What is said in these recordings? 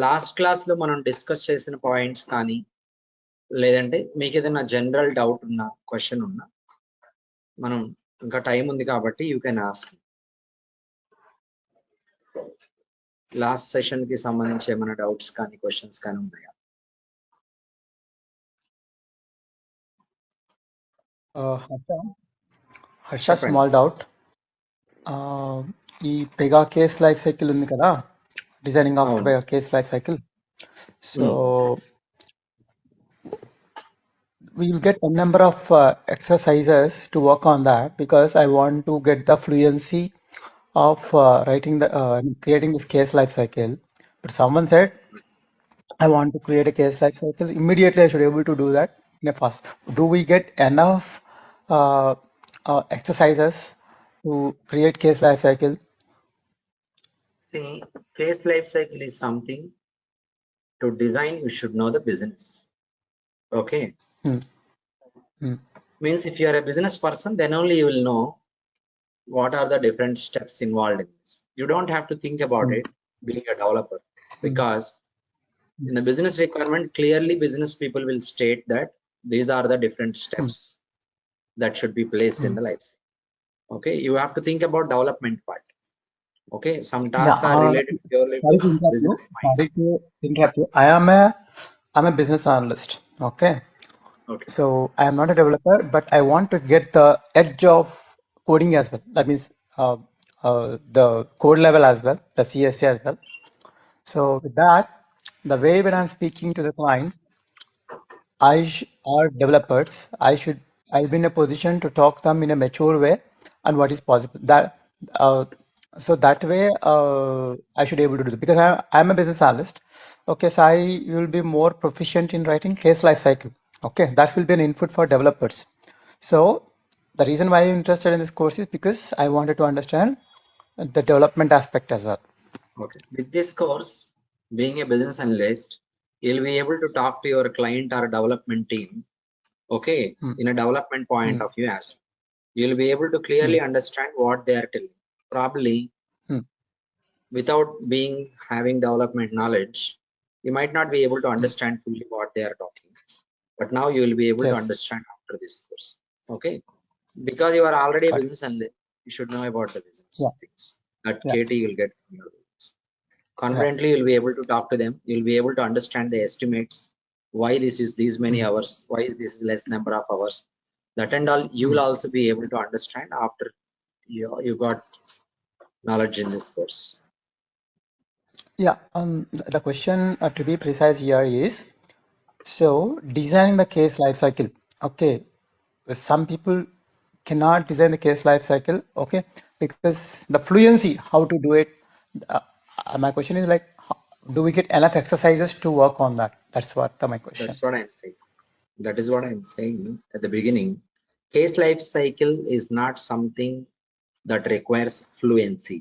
Last క్లాస్లో మనం discuss చేసిన పాయింట్స్ కానీ లేదంటే మీకు ఏదైనా జనరల్ డౌట్ ఉన్నా క్వశ్చన్ ఉన్నా మనం ఇంకా టైం ఉంది కాబట్టి you can ask. Last session కి సంబంధించి ఏమైనా డౌట్స్ కానీ క్వశ్చన్స్ కానీ ఉన్నాయా? Harsha small doubt. ఈ పెగా కేస్ లైఫ్ సైకిల్ ఉంది కదా, designing of Pega case life cycle. So we will get a number of exercises to work on that because I want to get the fluency of creating this case life cycle. But someone said I want to create a case life cycle immediately. I should be able to do that in a fast. Do we get enough exercises to create case life cycle? See, case life cycle is something to design. You should know the business. Okay. Means if you are a business person, then only you will know what are the different steps involved in this. You don't have to think about it being a developer, because in the business requirement, clearly business people will state that these are the different steps that should be placed in the life cycle. Okay, you have to think about development part. Okay, some tasks are related purely to business. Sorry to interrupt you. I'm a business analyst. Okay. So I am not a developer, but I want to get the edge of coding as well. That means the code level as well, the CSA as well. So with that, the way when I'm speaking to the client, or developers, I'll be in a position to talk them in a mature way and what is possible. So that way I should be able to do it because I'm a business analyst. Okay, so I will be more proficient in writing case life cycle. Okay, that will be an input for developers. So the reason why I'm interested in this course is because I wanted to understand the development aspect as well. Okay, with this course, being a business analyst, you'll be able to talk to your client or development team. Okay, in a development point of view, as you'll be able to clearly understand what they are telling. Probably without having development knowledge, you might not be able to understand fully what they are talking. But now you will be able to understand after this course. Okay, because you are already a business analyst, you should know about the business things that KT will get from your business. Confidently, you'll be able to talk to them. You'll be able to understand the estimates, why this is these many hours, why this is less number of hours. That and all you will also be able to understand after you got knowledge in this course. Yeah, the question to be precise here is, so designing the case life cycle. Okay, some people cannot design the case life cycle. Okay, because the fluency how to do it. My question is like, do we get enough exercises to work on that? That's what my question. That's what I'm saying. That is what I'm saying at the beginning. Case life cycle is not something that requires fluency.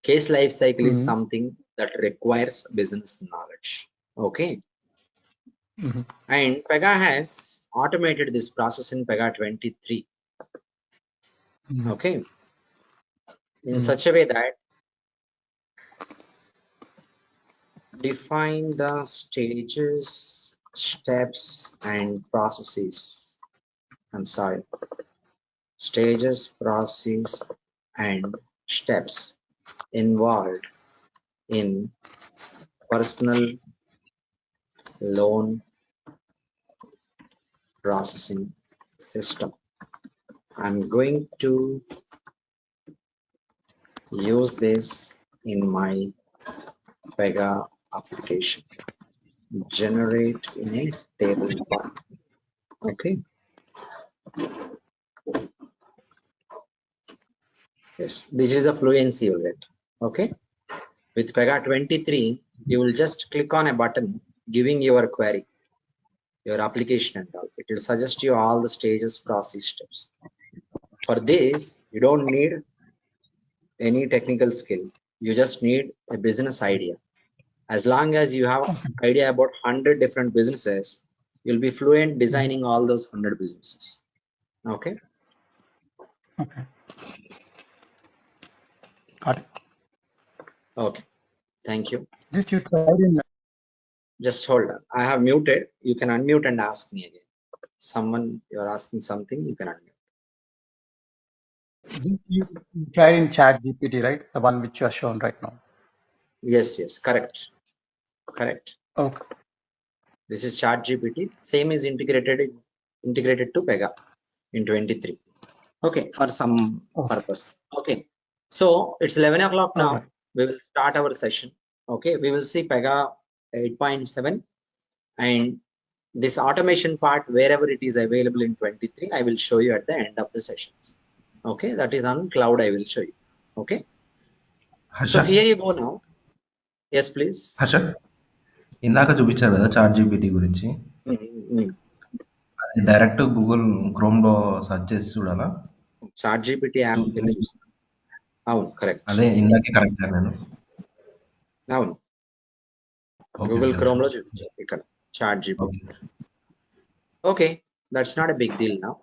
Case life cycle is something that requires business knowledge. Okay. And Pega has automated this process in Pega 23. Okay. In such a way that define the stages, steps, and processes. I'm sorry. Stages, processes, and steps involved in personal loan processing system. I'm going to use this in my Pega application. Generate in a table file. Okay. Yes, this is the fluency you'll get. Okay. With Pega 23, you will just click on a button giving your query, your application and all. It will suggest you all the stages, process, steps. For this, you don't need any technical skill. You just need a business idea. As long as you have idea about 100 different businesses, you'll be fluent designing all those 100 businesses. Okay. Okay. Got it. Okay. Thank you. This you tried in. Just hold on. I have muted. You can unmute and ask me again. Someone, you're asking something, you can unmute. This you tried in ChatGPT, right? The one which you are shown right now. Yes, correct. Okay. This is ChatGPT. Same is integrated to Pega in 23. Okay, for some purpose. Okay, so it's 11 o'clock now. Okay. We will start our session. Okay, we will see Pega 8.7 and this automation part wherever it is available in 23. I will show you at the end of the sessions. Okay, that is on cloud. I will show you. Okay, Harsha so here you go now. Yes, please. Harsha ఇందాక చూపించారు కదా chat GPT గురించి, అది direct Google chrome లో search చేసి చూడాలా? Chat GPT app కింద చూస్తాను. అవును, కరెక్ట్. అదే ఇందాకే కరెక్ట్ నేను. అవును, గూగుల్ క్రోమ్ లో చూపించారు ఇక్కడ ChatGPT. Okay, that's not a big deal now.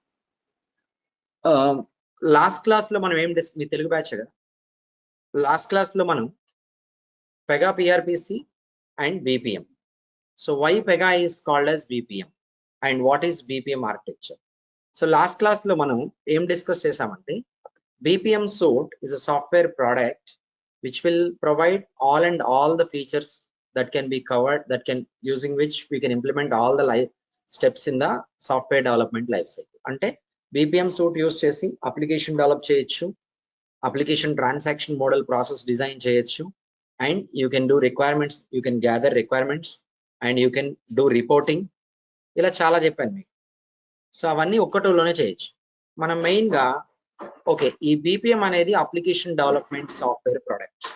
Last class లో మనం ఏం మీ తెలుగు బ్యాచ్ కదా, లాస్ట్ క్లాస్ లో మనం Pega PRPC and BPM. So why Pega is called as BPM and what is BPM architecture? So last class lo manam em discuss chesamante BPM suite is a software product which will provide all the features that can be covered, that can using which we can implement all the life steps in the software development life cycle. Ante BPM suite use chesi application develop cheyochu, application transaction model process design cheyochu, and you can do requirements, you can gather requirements and you can do reporting. ఇలా చాలా చెప్పాను మీకు. So అవన్నీ ఒక్క టూల్లోనే చేయొచ్చు. మనం main గా okay, ఈ BPM అనేది అప్లికేషన్ డెవలప్మెంట్ సాఫ్ట్వేర్ ప్రొడక్ట్.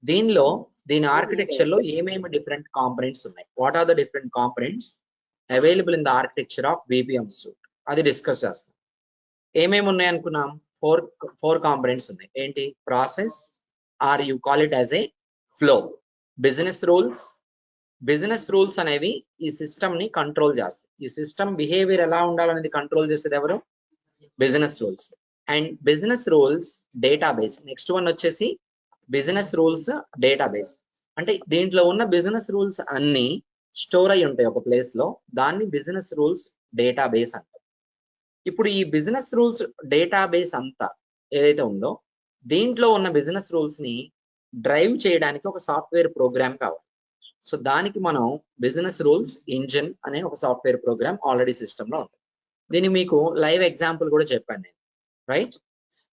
దీనిలో దీని ఆర్కిటెక్చర్ లో ఏమేమి డిఫరెంట్ కాంపోనెంట్స్ ఉన్నాయి, what are the different components available in the architecture of BPM suite, అది డిస్కస్ చేస్తాం. ఏమేమి ఉన్నాయి అనుకున్నాం? ఫోర్ కాంపోనెంట్స్ ఉన్నాయి. ఏంటి? Process, or you call it as a flow, business rules. Business rules అనేవి ఈ సిస్టమ్ ని కంట్రోల్ చేస్తాయి. ఈ సిస్టమ్ బిహేవియర్ ఎలా ఉండాలనేది కంట్రోల్ చేసేది ఎవరు? Business rules. And business rules database. Next one వచ్చేసి బిజినెస్ రూల్స్ డేటాబేస్. అంటే దీంట్లో ఉన్న బిజినెస్ రూల్స్ అన్ని స్టోర్ అయి ఉంటాయి ఒక ప్లేస్ లో, దాన్ని బిజినెస్ రూల్స్ డేటాబేస్ అంటారు. ఇప్పుడు ఈ బిజినెస్ రూల్స్ డేటాబేస్ అంతా ఏదైతే ఉందో దీంట్లో ఉన్న బిజినెస్ రూల్స్ ని డ్రైవ్ చేయడానికి ఒక సాఫ్ట్వేర్ ప్రోగ్రామ్ కావాలి. సో దానికి మనం బిజినెస్ రూల్స్ ఇంజిన్ అనే ఒక సాఫ్ట్వేర్ ప్రోగ్రామ్ ఆల్రెడీ సిస్టమ్ లో ఉంటుంది. దీన్ని మీకు లైవ్ ఎగ్జాంపుల్ కూడా చెప్పాను నేను, రైట్?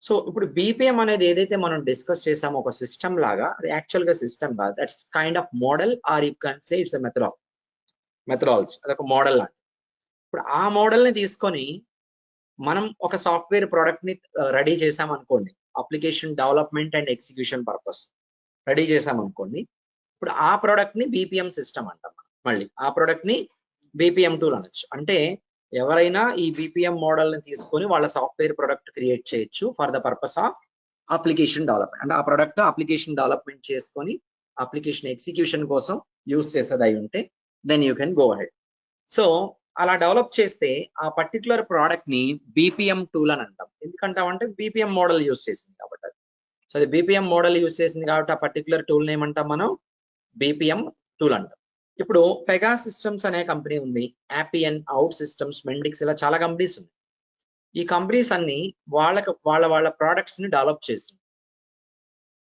సో ఇప్పుడు BPM అనేది ఏదైతే మనం డిస్కస్ చేసామో ఒక సిస్టమ్ లాగా, అది యాక్చువల్ గా సిస్టమ్ కాదు, that's kind of model, or you can say it's methodology. అదొక మోడల్ లాంటి. ఇప్పుడు ఆ మోడల్ ని తీసుకొని మనం ఒక సాఫ్ట్వేర్ ప్రోడక్ట్ ని రెడీ చేసాం అనుకోండి, application development and execution purpose ready చేసాం అనుకోండి. ఇప్పుడు ఆ ప్రోడక్ట్ ని BPM సిస్టమ్ అంటాం. మళ్ళీ ఆ ప్రోడక్ట్ ని BPM టూల్ అనొచ్చు. అంటే ఎవరైనా ఈ BPM మోడల్ ని తీసుకొని వాళ్ళ సాఫ్ట్వేర్ ప్రొడక్ట్ క్రియేట్ చేయొచ్చు for the purpose of application development. అంటే ఆ ప్రొడక్ట్ అప్లికేషన్ డెవలప్మెంట్ చేసుకొని అప్లికేషన్ ఎగ్జిక్యూషన్ కోసం యూస్ చేసేది అయి ఉంటే then you can go ahead. So అలా డెవలప్ చేస్తే ఆ పర్టికులర్ ప్రోడక్ట్ ని BPM టూల్ అని అంటాం. ఎందుకంటామంటే BPM మోడల్ యూస్ చేసింది కాబట్టి. సో అది BPM మోడల్ యూస్ చేసింది కాబట్టి ఆ పర్టికులర్ టూల్ ఏమంటాం మనం? BPM టూల్ అంటాం. ఇప్పుడు పెగా సిస్టమ్స్ అనే కంపెనీ ఉంది, యాపియన్, అవుట్ సిస్టమ్స్, మెండిక్స్, ఇలా చాలా కంపెనీస్ ఉన్నాయి. ఈ కంపెనీస్ అన్ని వాళ్ళ ప్రోడక్ట్స్ ని డెవలప్ చేసింది.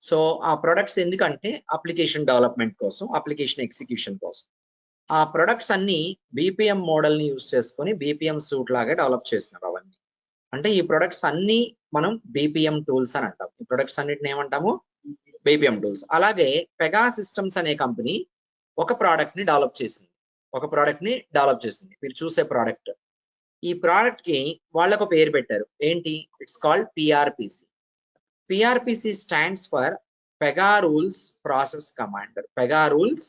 సో ఆ ప్రొడక్ట్స్ ఎందుకంటే అప్లికేషన్ డెవలప్మెంట్ కోసం, అప్లికేషన్ ఎగ్జిక్యూషన్ కోసం. ఆ ప్రొడక్ట్స్ అన్ని BPM మోడల్ ని యూస్ చేసుకొని BPM సూట్ లాగా డెవలప్ చేసినారు అవన్నీ. అంటే ఈ ప్రొడక్ట్స్ అన్ని మనం BPM టూల్స్ అని అంటాం. ఈ ప్రొడక్ట్స్ అన్నిటిని ఏమంటాము? BPM tools. అలాగే పెగా సిస్టమ్స్ అనే కంపెనీ ఒక ప్రోడక్ట్ ని డెవలప్ చేసింది. మీరు చూసే ప్రోడక్ట్. ఈ ప్రోడక్ట్ కి వాళ్ళకు పేరు పెట్టారు. ఏంటి? It's called PRPC. PRPC stands for Pega rules process commander. Pega rules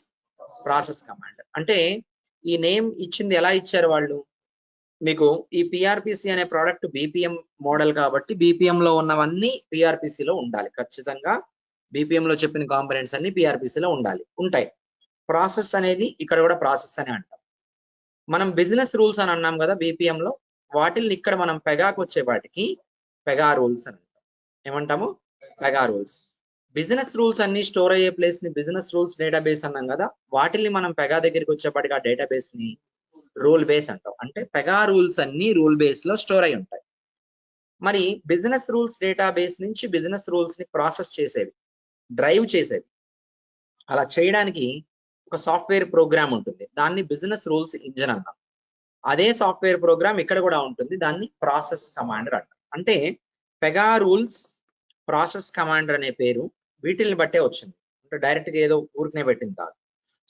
process commander. అంటే ఈ నేమ్ ఇచ్చింది ఎలా ఇచ్చారు వాళ్ళు మీకు? ఈ PRPC అనే ప్రోడక్ట్ BPM మోడల్ కాబట్టి BPM లో ఉన్నవన్నీ PRPC లో ఉండాలి. ఖచ్చితంగా BPM లో చెప్పిన కాంపోనెంట్స్ అన్ని PRPC లో ఉంటాయి. ప్రాసెస్ అనేది ఇక్కడ కూడా ప్రాసెస్ అని అంటాం. మనం బిజినెస్ రూల్స్ అని అన్నాం కదా BPM లో, వాటిని ఇక్కడ మనం పెగాకు వచ్చే వాటికి పెగా రూల్స్ అని అంటాం. ఏమంటాము? Pega rules. బిజినెస్ రూల్స్ అన్ని స్టోర్ అయ్యే ప్లేస్ ని బిజినెస్ రూల్స్ డేటాబేస్ అన్నాం కదా, వాటిని మనం పెగా దగ్గరికి వచ్చేప్పటికి ఆ డేటాబేస్ ని రూల్ బేస్ అంటాం. అంటే పెగా రూల్స్ అన్ని రూల్ బేస్ లో స్టోర్ అయి ఉంటాయి. మరి బిజినెస్ రూల్స్ డేటాబేస్ నుంచి బిజినెస్ రూల్స్ ని ప్రాసెస్ చేసేవి, డ్రైవ్ చేసేవి, అలా చేయడానికి ఒక సాఫ్ట్వేర్ ప్రోగ్రామ్ ఉంటుంది, దాన్ని బిజినెస్ రూల్స్ ఇంజిన్ అంటాం. అదే సాఫ్ట్వేర్ ప్రోగ్రామ్ ఇక్కడ కూడా ఉంటుంది, దాన్ని ప్రాసెస్ కమాండర్ అంటాం. అంటే పెగా రూల్స్ ప్రాసెస్ కమాండర్ అనే పేరు వీటిల్ని బట్టే వచ్చింది, అంటే డైరెక్ట్ గా ఏదో ఊరికనే పెట్టింది కాదు.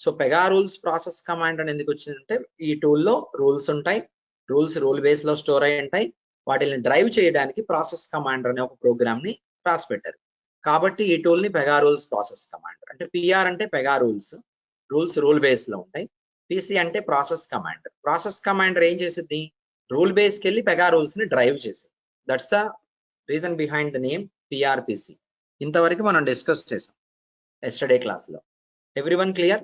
So Pega rules process commander ఎందుకు వచ్చిందంటే ఈ టూల్లో రూల్స్ ఉంటాయి, రూల్స్ రూల్ బేస్ లో స్టోర్ అయి ఉంటాయి, వాటిని డ్రైవ్ చేయడానికి ప్రాసెస్ కమాండర్ అనే ఒక ప్రోగ్రామ్ ని రాసి పెట్టారు. కాబట్టి ఈ టూల్ ని పెగా రూల్స్ ప్రాసెస్ కమాండర్ అంటే పిఆర్ అంటే Pega rules, rules rule base లో ఉంటాయి. పిసి అంటే ప్రాసెస్ కమాండర్, ప్రాసెస్ కమాండర్ ఏం చేసింది, రూల్ బేస్ కి వెళ్ళి పెగా రూల్స్ ని డ్రైవ్ చేసింది. That's the reason behind the name PRPC. ఇంతవరకు మనం డిస్కస్ చేసాం ఎస్టర్డే క్లాస్ లో. Everyone clear?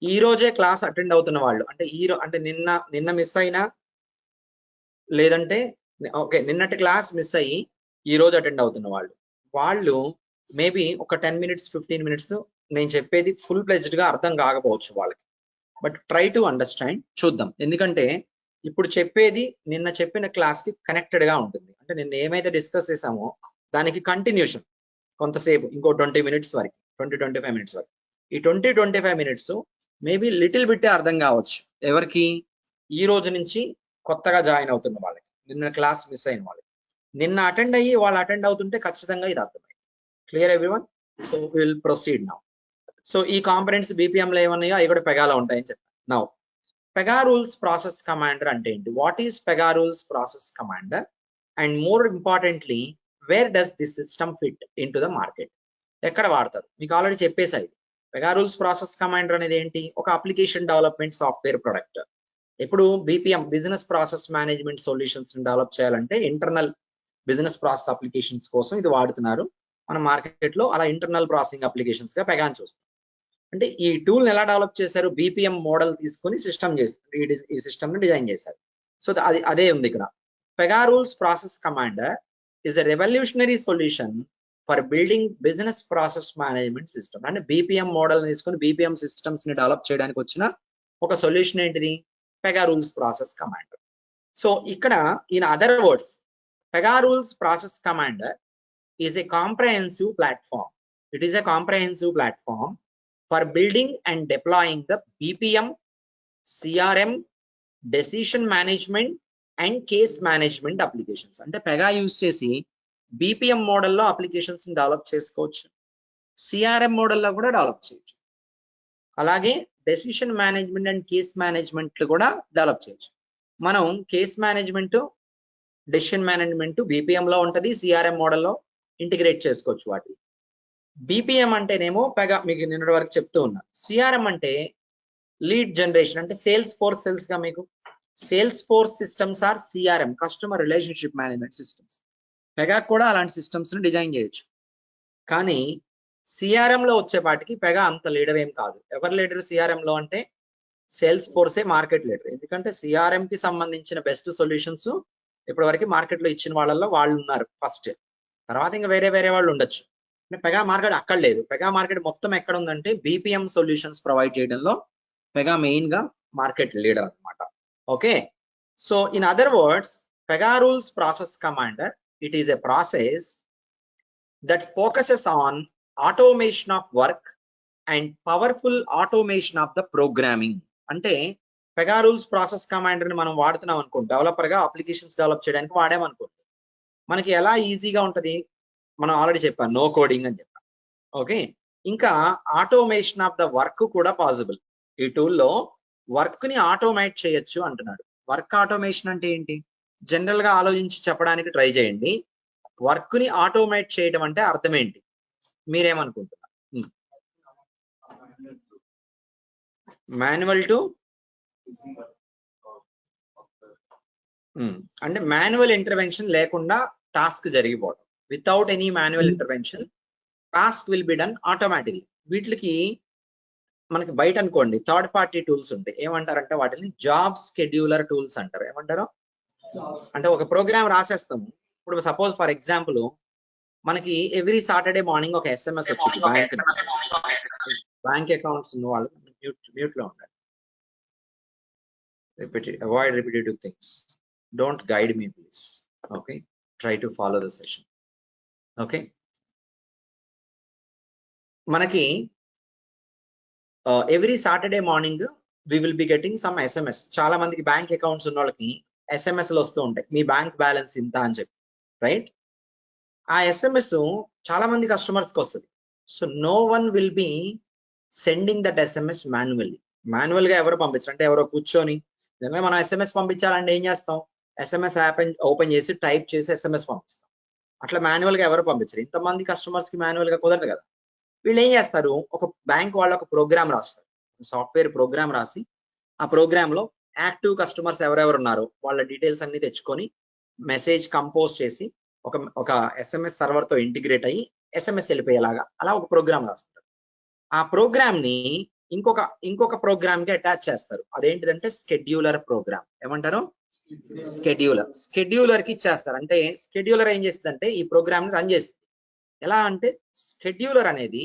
ఈ రోజే క్లాస్ అటెండ్ అవుతున్న వాళ్ళు, అంటే అంటే నిన్న మిస్ అయినా, లేదంటే ఓకే నిన్నటి క్లాస్ మిస్ అయ్యి ఈ రోజు అటెండ్ అవుతున్న వాళ్ళు మేబీ ఒక 10 minutes 15 minutes నేను చెప్పేది ఫుల్ ప్లెజ్డ్ గా అర్థం కాకపోవచ్చు వాళ్ళకి, బట్ ట్రై టు అండర్స్టాండ్. చూద్దాం, ఎందుకంటే ఇప్పుడు చెప్పేది నిన్న చెప్పిన క్లాస్ కి కనెక్టెడ్ గా ఉంటుంది. అంటే నిన్న ఏమైతే డిస్కస్ చేసామో దానికి కంటిన్యూషన్ కొంతసేపు, ఇంకో 20 minutes వరకు, 20-25 minutes వరకు. ఈ 20-25 minutes మేబీ లిటిల్ బిట్టే అర్థం కావచ్చు ఎవరికి, ఈ రోజు నుంచి కొత్తగా జాయిన్ అవుతున్న వాళ్ళకి, నిన్న క్లాస్ మిస్ అయిన వాళ్ళకి. నిన్న అటెండ్ అయ్యి వాళ్ళు అటెండ్ అవుతుంటే ఖచ్చితంగా ఇది అర్థమైంది. Clear everyone? So will proceed now. So ఈ కాంపనెంట్స్ బీపీఎం లో ఏమన్నాయో అవి కూడా పెగాలో ఉంటాయని చెప్పాను. Now Pega rules process commander అంటే ఏంటి, what is Pega rules process commander, and more importantly where does this system fit in to the market, ఎక్కడ వాడతారు మీకు ఆల్రెడీ చెప్పేసాయి. పెగా రూల్స్ ప్రాసెస్ కమాండర్ అనేది ఏంటి, ఒక అప్లికేషన్ డెవలప్మెంట్ సాఫ్ట్వేర్ ప్రొడక్ట్. ఇప్పుడు BPM business process management solutions develop చేయాలంటే internal business process applications కోసం ఇది వాడుతున్నారు మన మార్కెట్ లో. అలా ఇంటర్నల్ ప్రాసెసింగ్ అప్లికేషన్స్ గా పెగాన్ చూస్తాం. అంటే ఈ టూల్ ఎలా డెవలప్ చేశారు, బీపీఎం మోడల్ తీసుకొని సిస్టమ్ చేస్తారు, ఈ సిస్టమ్ ని డిజైన్ చేశారు. సో అదే ఉంది ఇక్కడ. Pega rules process commander is a revolutionary solution for building business process management system. అంటే బీపీఎం మోడల్ తీసుకొని బీపీఎం సిస్టమ్స్ ని డెవలప్ చేయడానికి వచ్చిన ఒక సొల్యూషన్ ఏంటిది, Pega rules process commander. So ఇక్కడ in other words Pega rules process commander is a comprehensive platform. It is a comprehensive platform for building and deploying the BPM, CRM, decision management and case management applications. అంటే Pega use చేసి BPM మోడల్లో applications ని develop చేసుకోవచ్చు, CRM మోడల్లో కూడా develop చేయొచ్చు, అలాగే decision management and case management కూడా డెవలప్ చేయొచ్చు. మనం case management, decision management BPM లో ఉంటది, CRM మోడల్లో ఇంటిగ్రేట్ చేసుకోవచ్చు వాటిని. బీపీఎం అంటేనేమో పెగా మీకు నిన్నటి వరకు చెప్తూ ఉన్నా. సిఆర్ఎం అంటే లీడ్ జనరేషన్, అంటే సేల్స్ ఫోర్స్ తెలుసుగా మీకు, Salesforce systems or CRM, customer relationship management systems. Pega కూడా అలాంటి సిస్టమ్స్ ని డిజైన్ చేయొచ్చు. కానీ సిఆర్ఎం లో వచ్చేపాటికి పెగా అంత లీడర్ ఏం కాదు. ఎవరు లీడర్ సిఆర్ఎం లో అంటే సేల్స్ ఫోర్సే మార్కెట్ లీడర్. ఎందుకంటే సిఆర్ఎం కి సంబంధించిన బెస్ట్ సొల్యూషన్స్ ఇప్పటి వరకు మార్కెట్ లో ఇచ్చిన వాళ్ళల్లో వాళ్ళు ఉన్నారు ఫస్ట్, తర్వాత ఇంకా వేరే వాళ్ళు ఉండొచ్చు. పెగా మార్కెట్ అక్కడ లేదు. పెగా మార్కెట్ మొత్తం ఎక్కడ ఉందంటే బీపీఎం సొల్యూషన్స్ ప్రొవైడ్ చేయడంలో పెగా మెయిన్ గా మార్కెట్ లీడర్ అన్నమాట. Okay, so in other words Pega rules process commander, it is a process that focuses on automation of work and powerful automation of the programming. అంటే Pega rules process commander ని మనం వాడుతున్నాం అనుకోండి, developer గా applications develop చేయడానికి వాడామనుకోండి, మనకి ఎలా ఈజీగా ఉంటది, మనం ఆల్రెడీ చెప్పాను నో కోడింగ్ అని చెప్పాను. ఓకే, ఇంకా ఆటోమేషన్ ఆఫ్ ద వర్క్ కూడా పాసిబుల్. ఈ టూల్లో వర్క్ ని ఆటోమేట్ చేయొచ్చు అంటున్నాడు. వర్క్ ఆటోమేషన్ అంటే ఏంటి, జనరల్ గా ఆలోచించి చెప్పడానికి ట్రై చేయండి. వర్క్ ని ఆటోమేట్ చేయడం అంటే అర్థం ఏంటి, మీరేమనుకుంటున్నారు? మాన్యువల్ టు అంటే మాన్యువల్ ఇంటర్వెన్షన్ లేకుండా టాస్క్ జరిగిపోవడం. Without any manual intervention task will be done automatically. వీటికి మనకి బయట అనుకోండి థర్డ్ పార్టీ టూల్స్ ఉంటాయి, ఏమంటారంటే వాటిని జాబ్ స్కెడ్యూలర్ టూల్స్ అంటారు. ఏమంటారు అంటే ఒక ప్రోగ్రామ్ రాసేస్తాము. ఇప్పుడు సపోజ్ ఫర్ ఎగ్జాంపుల్ మనకి ఎవ్రీ సాటర్డే మార్నింగ్ ఒక SMS వచ్చింది బ్యాంక్ అకౌంట్స్ ఉన్న వాళ్ళు మ్యూట్ లో ఉండాలి. Avoid repetitive things. Don't guide me please. Okay, try to follow the session. Okay, మనకి every Saturday morning we will be getting some SMS. చాలా మందికి బ్యాంక్ అకౌంట్స్ ఉన్న వాళ్ళకి SMSలు వస్తూ ఉంటాయి, మీ బ్యాంక్ బ్యాలెన్స్ ఇంత అని చెప్పి, రైట్? ఆ SMS చాలా మంది కస్టమర్స్కి వస్తుంది. So no one will be sending that SMS మాన్యువల్గా ఎవరు పంపించారు అంటే ఎవరో కూర్చొని మనం SMS పంపించాలంటే ఏం చేస్తాం? SMS యాప్ ఓపెన్ చేసి టైప్ చేసి SMS పంపిస్తాం. అట్లా మాన్యువల్గా ఎవరు పంపించారు? ఇంతమంది కస్టమర్స్కి మాన్యువల్గా కుదరదు కదా. వీళ్ళు ఏం చేస్తారు? ఒక బ్యాంక్ వాళ్ళు ఒక ప్రోగ్రామ్ రాస్తారు, సాఫ్ట్వేర్ ప్రోగ్రామ్ రాసి ఆ ప్రోగ్రామ్ లో యాక్టివ్ కస్టమర్స్ ఎవరెవరు ఉన్నారో వాళ్ళ డీటెయిల్స్ అన్ని తెచ్చుకొని మెసేజ్ కంపోజ్ చేసి ఒక SMS సర్వర్ తో ఇంటిగ్రేట్ అయ్యి SMS వెళ్ళిపోయేలాగా అలా ఒక ప్రోగ్రామ్ రాస్తారు. ఆ ప్రోగ్రామ్ ని ఇంకొక ప్రోగ్రామ్ కి అటాచ్ చేస్తారు. అదేంటిదంటే స్కెడ్యూలర్ ప్రోగ్రామ్. ఏమంటారు? స్కెడ్యూలర్ కి ఇచ్చేస్తారు. అంటే స్కెడ్యూలర్ ఏం చేస్తుందంటే ఈ ప్రోగ్రామ్ ని రన్ చేస్తుంది. ఎలా అంటే స్కెడ్యూలర్ అనేది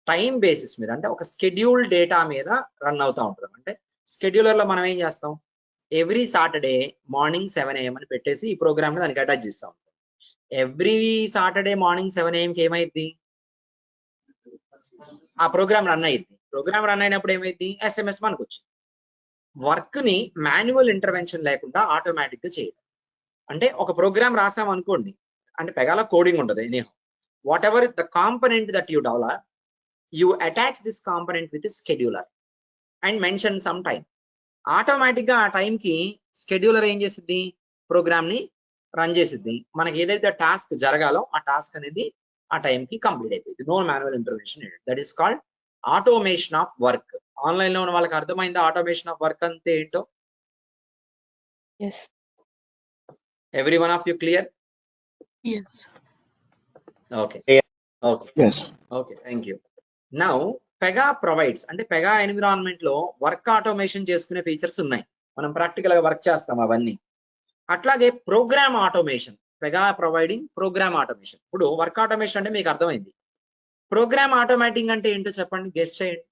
టైం బేసిస్ మీద, అంటే ఒక స్కెడ్యూల్ డేటా మీద రన్ అవుతూ ఉంటుంది. అంటే స్కెడ్యూలర్ లో మనం ఏం చేస్తాం? ఎవ్రీ సాటర్డే మార్నింగ్ 7 AM అని పెట్టేసి ఈ ప్రోగ్రామ్ ని దానికి అటాచ్ చేస్తాం. ఎవ్రీ సాటర్డే మార్నింగ్ 7 AM కి ఏమైంది? ఆ ప్రోగ్రామ్ రన్ అయ్యింది. ప్రోగ్రామ్ రన్ అయినప్పుడు ఏమైంది? SMS మనకు వచ్చింది. వర్క్ ని మాన్యువల్ ఇంటర్వెన్షన్ లేకుండా ఆటోమేటిక్ గా చేయడం. అంటే ఒక ప్రోగ్రామ్ రాసాం అనుకోండి, అంటే పెగాల కోడింగ్ ఉంటుంది. Any whatever the component that you develop, you attach this component with a scheduler and mention some time. Automatic గా ఆ టైం కి స్కెడ్యూలర్ ఏం చేసిద్ది? ప్రోగ్రామ్ ని రన్ చేసిద్ది. మనకి ఏదైతే టాస్క్ జరగాలో ఆ టాస్క్ అనేది ఆ టైం కి కంప్లీట్ అయిపోయింది. No manual intervention. That is called automation of work. Online లో ఉన్న వాళ్ళకి అర్థమైందా ఆటోమేషన్ ఆఫ్ వర్క్ అంటే ఏంటో? Yes. Every one of you clear? Yes. Okay, thank you. Now Pega provides, అంటే పెగా ఎన్విరాన్మెంట్ లో వర్క్ ఆటోమేషన్ చేసుకునే ఫీచర్స్ ఉన్నాయి. మనం ప్రాక్టికల్ గా వర్క్ చేస్తాం అవన్నీ. అట్లాగే program automation, Pega providing program automation. ఇప్పుడు వర్క్ ఆటోమేషన్ అంటే మీకు అర్థమైంది. ప్రోగ్రామ్ ఆటోమేటింగ్ అంటే ఏంటో చెప్పండి, గెస్ చేయండి.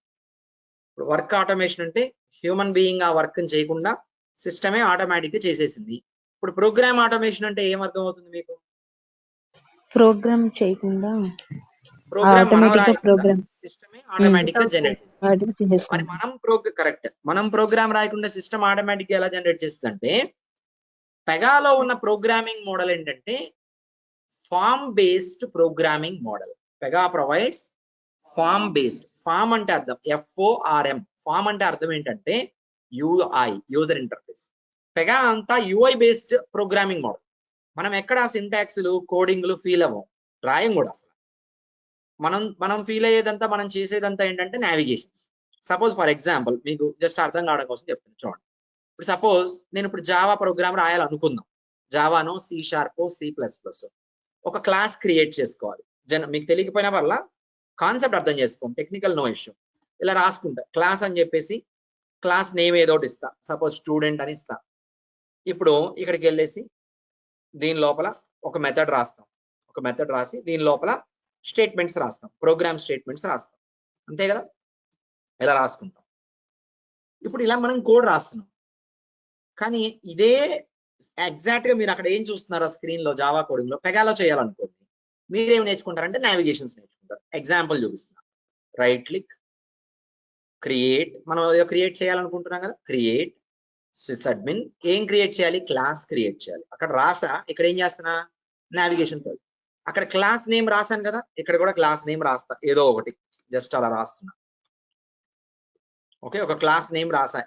ఇప్పుడు వర్క్ ఆటోమేషన్ అంటే హ్యూమన్ బీయింగ్ ఆ వర్క్ చేయకుండా సిస్టమే ఆటోమేటిక్ గా చేసేసింది. ఇప్పుడు ప్రోగ్రామ్ ఆటోమేషన్ అంటే ఏం అర్థం అవుతుంది మీకు? ప్రోగ్రామ్ చేయకుండా ప్రోగ్రామ్ ఆటోమేటిక్ గా ప్రోగ్రామ్ సిస్టమే ఆటోమేటిక్ గా జనరేట్ చేస్తుంది. మరి చేసుకుంటాం. మనం ప్రోగ్రామ్ రాయకుండా సిస్టమ్ ఆటోమేటిక్ గా ఎలా జనరేట్ చేస్తుందంటే, పెగాలో ఉన్న ప్రోగ్రామింగ్ మోడల్ ఏంటంటే form based programming model. Pega provides form based. Form అంటే అర్థం FORM. ఫామ్ అంటే అర్థం ఏంటంటే UI, యూజర్ ఇంటర్ఫేస్. పెగా అంతా UI బేస్డ్ ప్రోగ్రామింగ్ మోడల్. మనం ఎక్కడ సింటాక్స్లు కోడింగ్లు ఫీల్ అవ్వం, రాయం కూడా. అసలు మనం ఫీల్ అయ్యేదంతా, మనం చేసేదంతా ఏంటంటే నావిగేషన్స్. సపోజ్ ఫర్ ఎగ్జాంపుల్ మీకు జస్ట్ అర్థం కావడం కోసం చెప్తాను చూడండి. ఇప్పుడు సపోజ్ నేను ఇప్పుడు జావా ప్రోగ్రామ్ రాయాలనుకుందాం. జావానో C#, C++. ఒక క్లాస్ క్రియేట్ చేసుకోవాలి. మీకు తెలియకపోయినా వల్ల కాన్సెప్ట్ అర్థం చేసుకోండి, టెక్నికల్ నో ఇష్యూ. ఇలా రాసుకుంటా క్లాస్ అని చెప్పేసి క్లాస్ నేమ్ ఏదో ఒకటి ఇస్తా, సపోజ్ స్టూడెంట్ అని ఇస్తా. ఇప్పుడు ఇక్కడికి వెళ్ళేసి దీని లోపల ఒక మెథడ్ రాస్తాం. ఒక మెథడ్ రాసి దీని లోపల స్టేట్మెంట్స్ రాస్తాం, ప్రోగ్రామ్ స్టేట్మెంట్స్ రాస్తాం. అంతే కదా, ఇలా రాసుకుంటాం. ఇప్పుడు ఇలా మనం కోడ్ రాస్తున్నాం. కానీ ఇదే ఎగ్జాక్ట్ గా మీరు అక్కడ ఏం చూస్తున్నారో స్క్రీన్ లో జావా కోడింగ్ లో పెగాలో చేయాలనుకోండి, మీరేం నేర్చుకుంటారంటే నావిగేషన్స్ నేర్చుకుంటారు. ఎగ్జాంపుల్ చూపిస్తున్నా. Right click, create. మనం క్రియేట్ చేయాలనుకుంటున్నాం కదా, క్రియేట్ సిస్అడ్మిన్. ఏం క్రియేట్ చేయాలి? క్లాస్ క్రియేట్ చేయాలి. అక్కడ రాసా, ఇక్కడ ఏం చేస్తున్నా? నావిగేషన్. అక్కడ క్లాస్ నేమ్ రాశాను కదా, ఇక్కడ కూడా క్లాస్ నేమ్ రాస్తా, ఏదో ఒకటి జస్ట్ అలా రాస్తున్నా. ఓకే, ఒక క్లాస్ నేమ్ రాసా,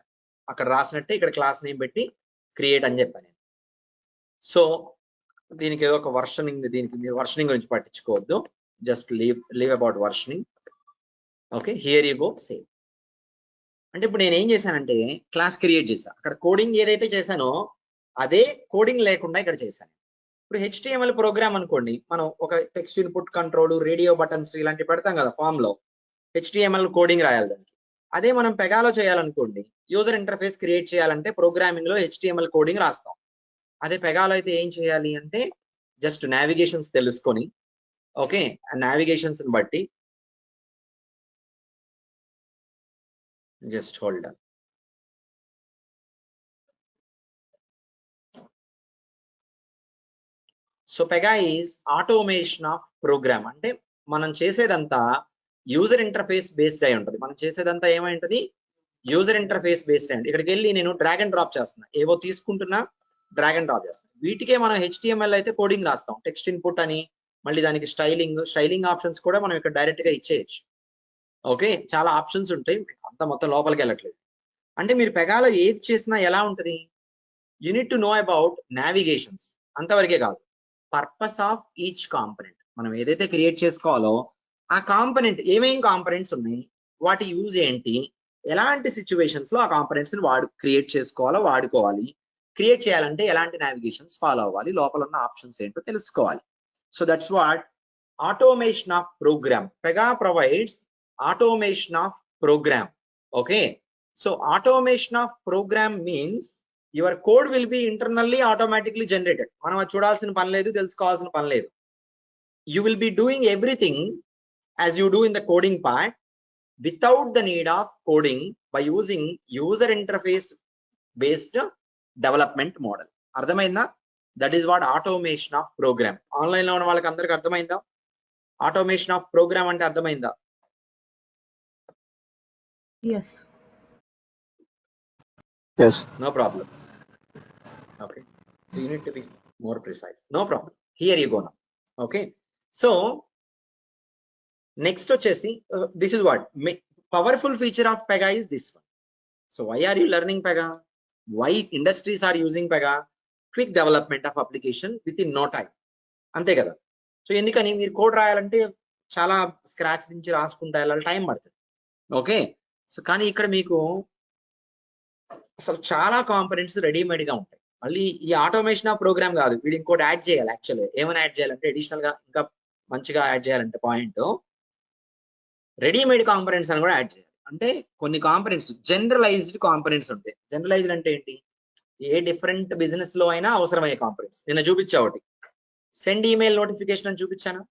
అక్కడ రాసినట్టే ఇక్కడ క్లాస్ నేమ్ పెట్టి క్రియేట్ అని చెప్పాను నేను. సో దీనికి ఏదో ఒక వర్షనింగ్, దీనికి మీరు వర్షనింగ్ గురించి పట్టించుకోవద్దు, just leave about versioning. Okay, here you go save. అంటే ఇప్పుడు నేను ఏం చేశానంటే క్లాస్ క్రియేట్ చేశా. అక్కడ కోడింగ్ ఏదైతే చేశానో అదే కోడింగ్ లేకుండా ఇక్కడ చేశాను. ఇప్పుడు HTML ప్రోగ్రామ్ అనుకోండి, మనం ఒక text input control, radio buttons ఇలాంటివి పెడతాం కదా ఫామ్ లో. HTML కోడింగ్ రాయాలి దానికి. అదే మనం పెగాలో చేయాలనుకోండి, యూజర్ ఇంటర్ఫేస్ క్రియేట్ చేయాలంటే ప్రోగ్రామింగ్ లో HTML కోడింగ్ రాస్తాం. అదే పెగాలో అయితే ఏం చేయాలి అంటే జస్ట్ నావిగేషన్స్ తెలుసుకొని ఓకే, నావిగేషన్స్ బట్టి just hold. So Pega is automation of program. అంటే మనం చేసేదంతా యూజర్ ఇంటర్ఫేస్ బేస్డ్ అయి ఉంటుంది. మనం చేసేదంతా ఏమైంటది, యూజర్ ఇంటర్ఫేస్ బేస్డ్ అయ్యి. ఇక్కడికి వెళ్ళి నేను డ్రాగ్ అండ్ డ్రాప్ చేస్తున్నా, ఏవో తీసుకుంటున్నా డ్రాగ్ అండ్ డ్రాప్ చేస్తాను. వీటికే మనం HTML అయితే కోడింగ్ రాస్తాం, టెక్స్ట్ ఇన్పుట్ అని, మళ్ళీ దానికి స్టైలింగ్ ఆప్షన్స్ కూడా మనం ఇక్కడ డైరెక్ట్ గా ఇచ్చేయచ్చు. ఓకే, చాలా ఆప్షన్స్ ఉంటాయి, అంత మొత్తం లోపలికి వెళ్ళట్లేదు. అంటే మీరు పెగాలో ఏది చేసినా ఎలా ఉంటది, unit to know about navigations, అంతవరకే కాదు, పర్పస్ ఆఫ్ ఈచ్ కాంపనెంట్. మనం ఏదైతే క్రియేట్ చేసుకోవాలో ఆ కాంపనెంట్, ఏమేం కాంపనెంట్స్ ఉన్నాయి, వాటి యూజ్ ఏంటి, ఎలాంటి సిచ్యువేషన్స్ లో ఆ కాంపనెంట్స్ ని క్రియేట్ చేసుకోవాలో వాడుకోవాలి, క్రియేట్ చేయాలంటే ఎలాంటి నావిగేషన్స్ ఫాలో అవ్వాలి, లోపల ఉన్న ఆప్షన్స్ ఏంటో తెలుసుకోవాలి. So that's what automation of program. Pega provides automation of program. Okay, so automation of program means your code will be internally automatically generated. మనం అది చూడాల్సిన పని లేదు, తెలుసుకోవాల్సిన పని లేదు. You will be doing everything as you do in the coding part without the need of coding by using user interface based development model. అర్థమైందా? That is what automation of program. Online లో ఉన్న వాళ్ళకి అందరికి అర్థమైందా automation of program అంటే? అర్థమైందా? Yes. Yes. No problem. Okay, so you need to be more precise. No problem. Here you go now. Okay, so next వచ్చేసి this is what powerful feature of Pega is this one. So why are you learning Pega? Why industries are using Pega? Quick development of application within no time. అంతే కదా. So ఎందుకని, మీరు code రాయాలంటే చాలా scratch నుంచి రాసుకుంటా వెళ్ళాలి, time పడుతుంది. ఓకే, సో కానీ ఇక్కడ మీకు అసలు చాలా కాంపనెంట్స్ రెడీమేడ్ గా ఉంటాయి. మళ్ళీ ఈ ఆటోమేషన్ ఆఫ్ ప్రోగ్రామ్ కాదు, వీడు ఇంకోటి యాడ్ చేయాలి. యాక్చువల్లీ ఏమైనా యాడ్ చేయాలంటే, అడిషనల్ గా ఇంకా మంచిగా యాడ్ చేయాలంటే పాయింట్, రెడీమేడ్ కాంపనెంట్స్ అని కూడా యాడ్ చేయాలి. అంటే కొన్ని కాంపనెంట్స్ జనరలైజ్డ్ కాంపనెంట్స్ ఉంటాయి. జనరలైజ్డ్ అంటే ఏంటి, ఏ డిఫరెంట్ బిజినెస్ లో అయినా అవసరమయ్యే కాంపనెంట్స్. నిన్న చూపించా ఒకటి, సెండ్ ఈమెయిల్ నోటిఫికేషన్ అని చూపించాను.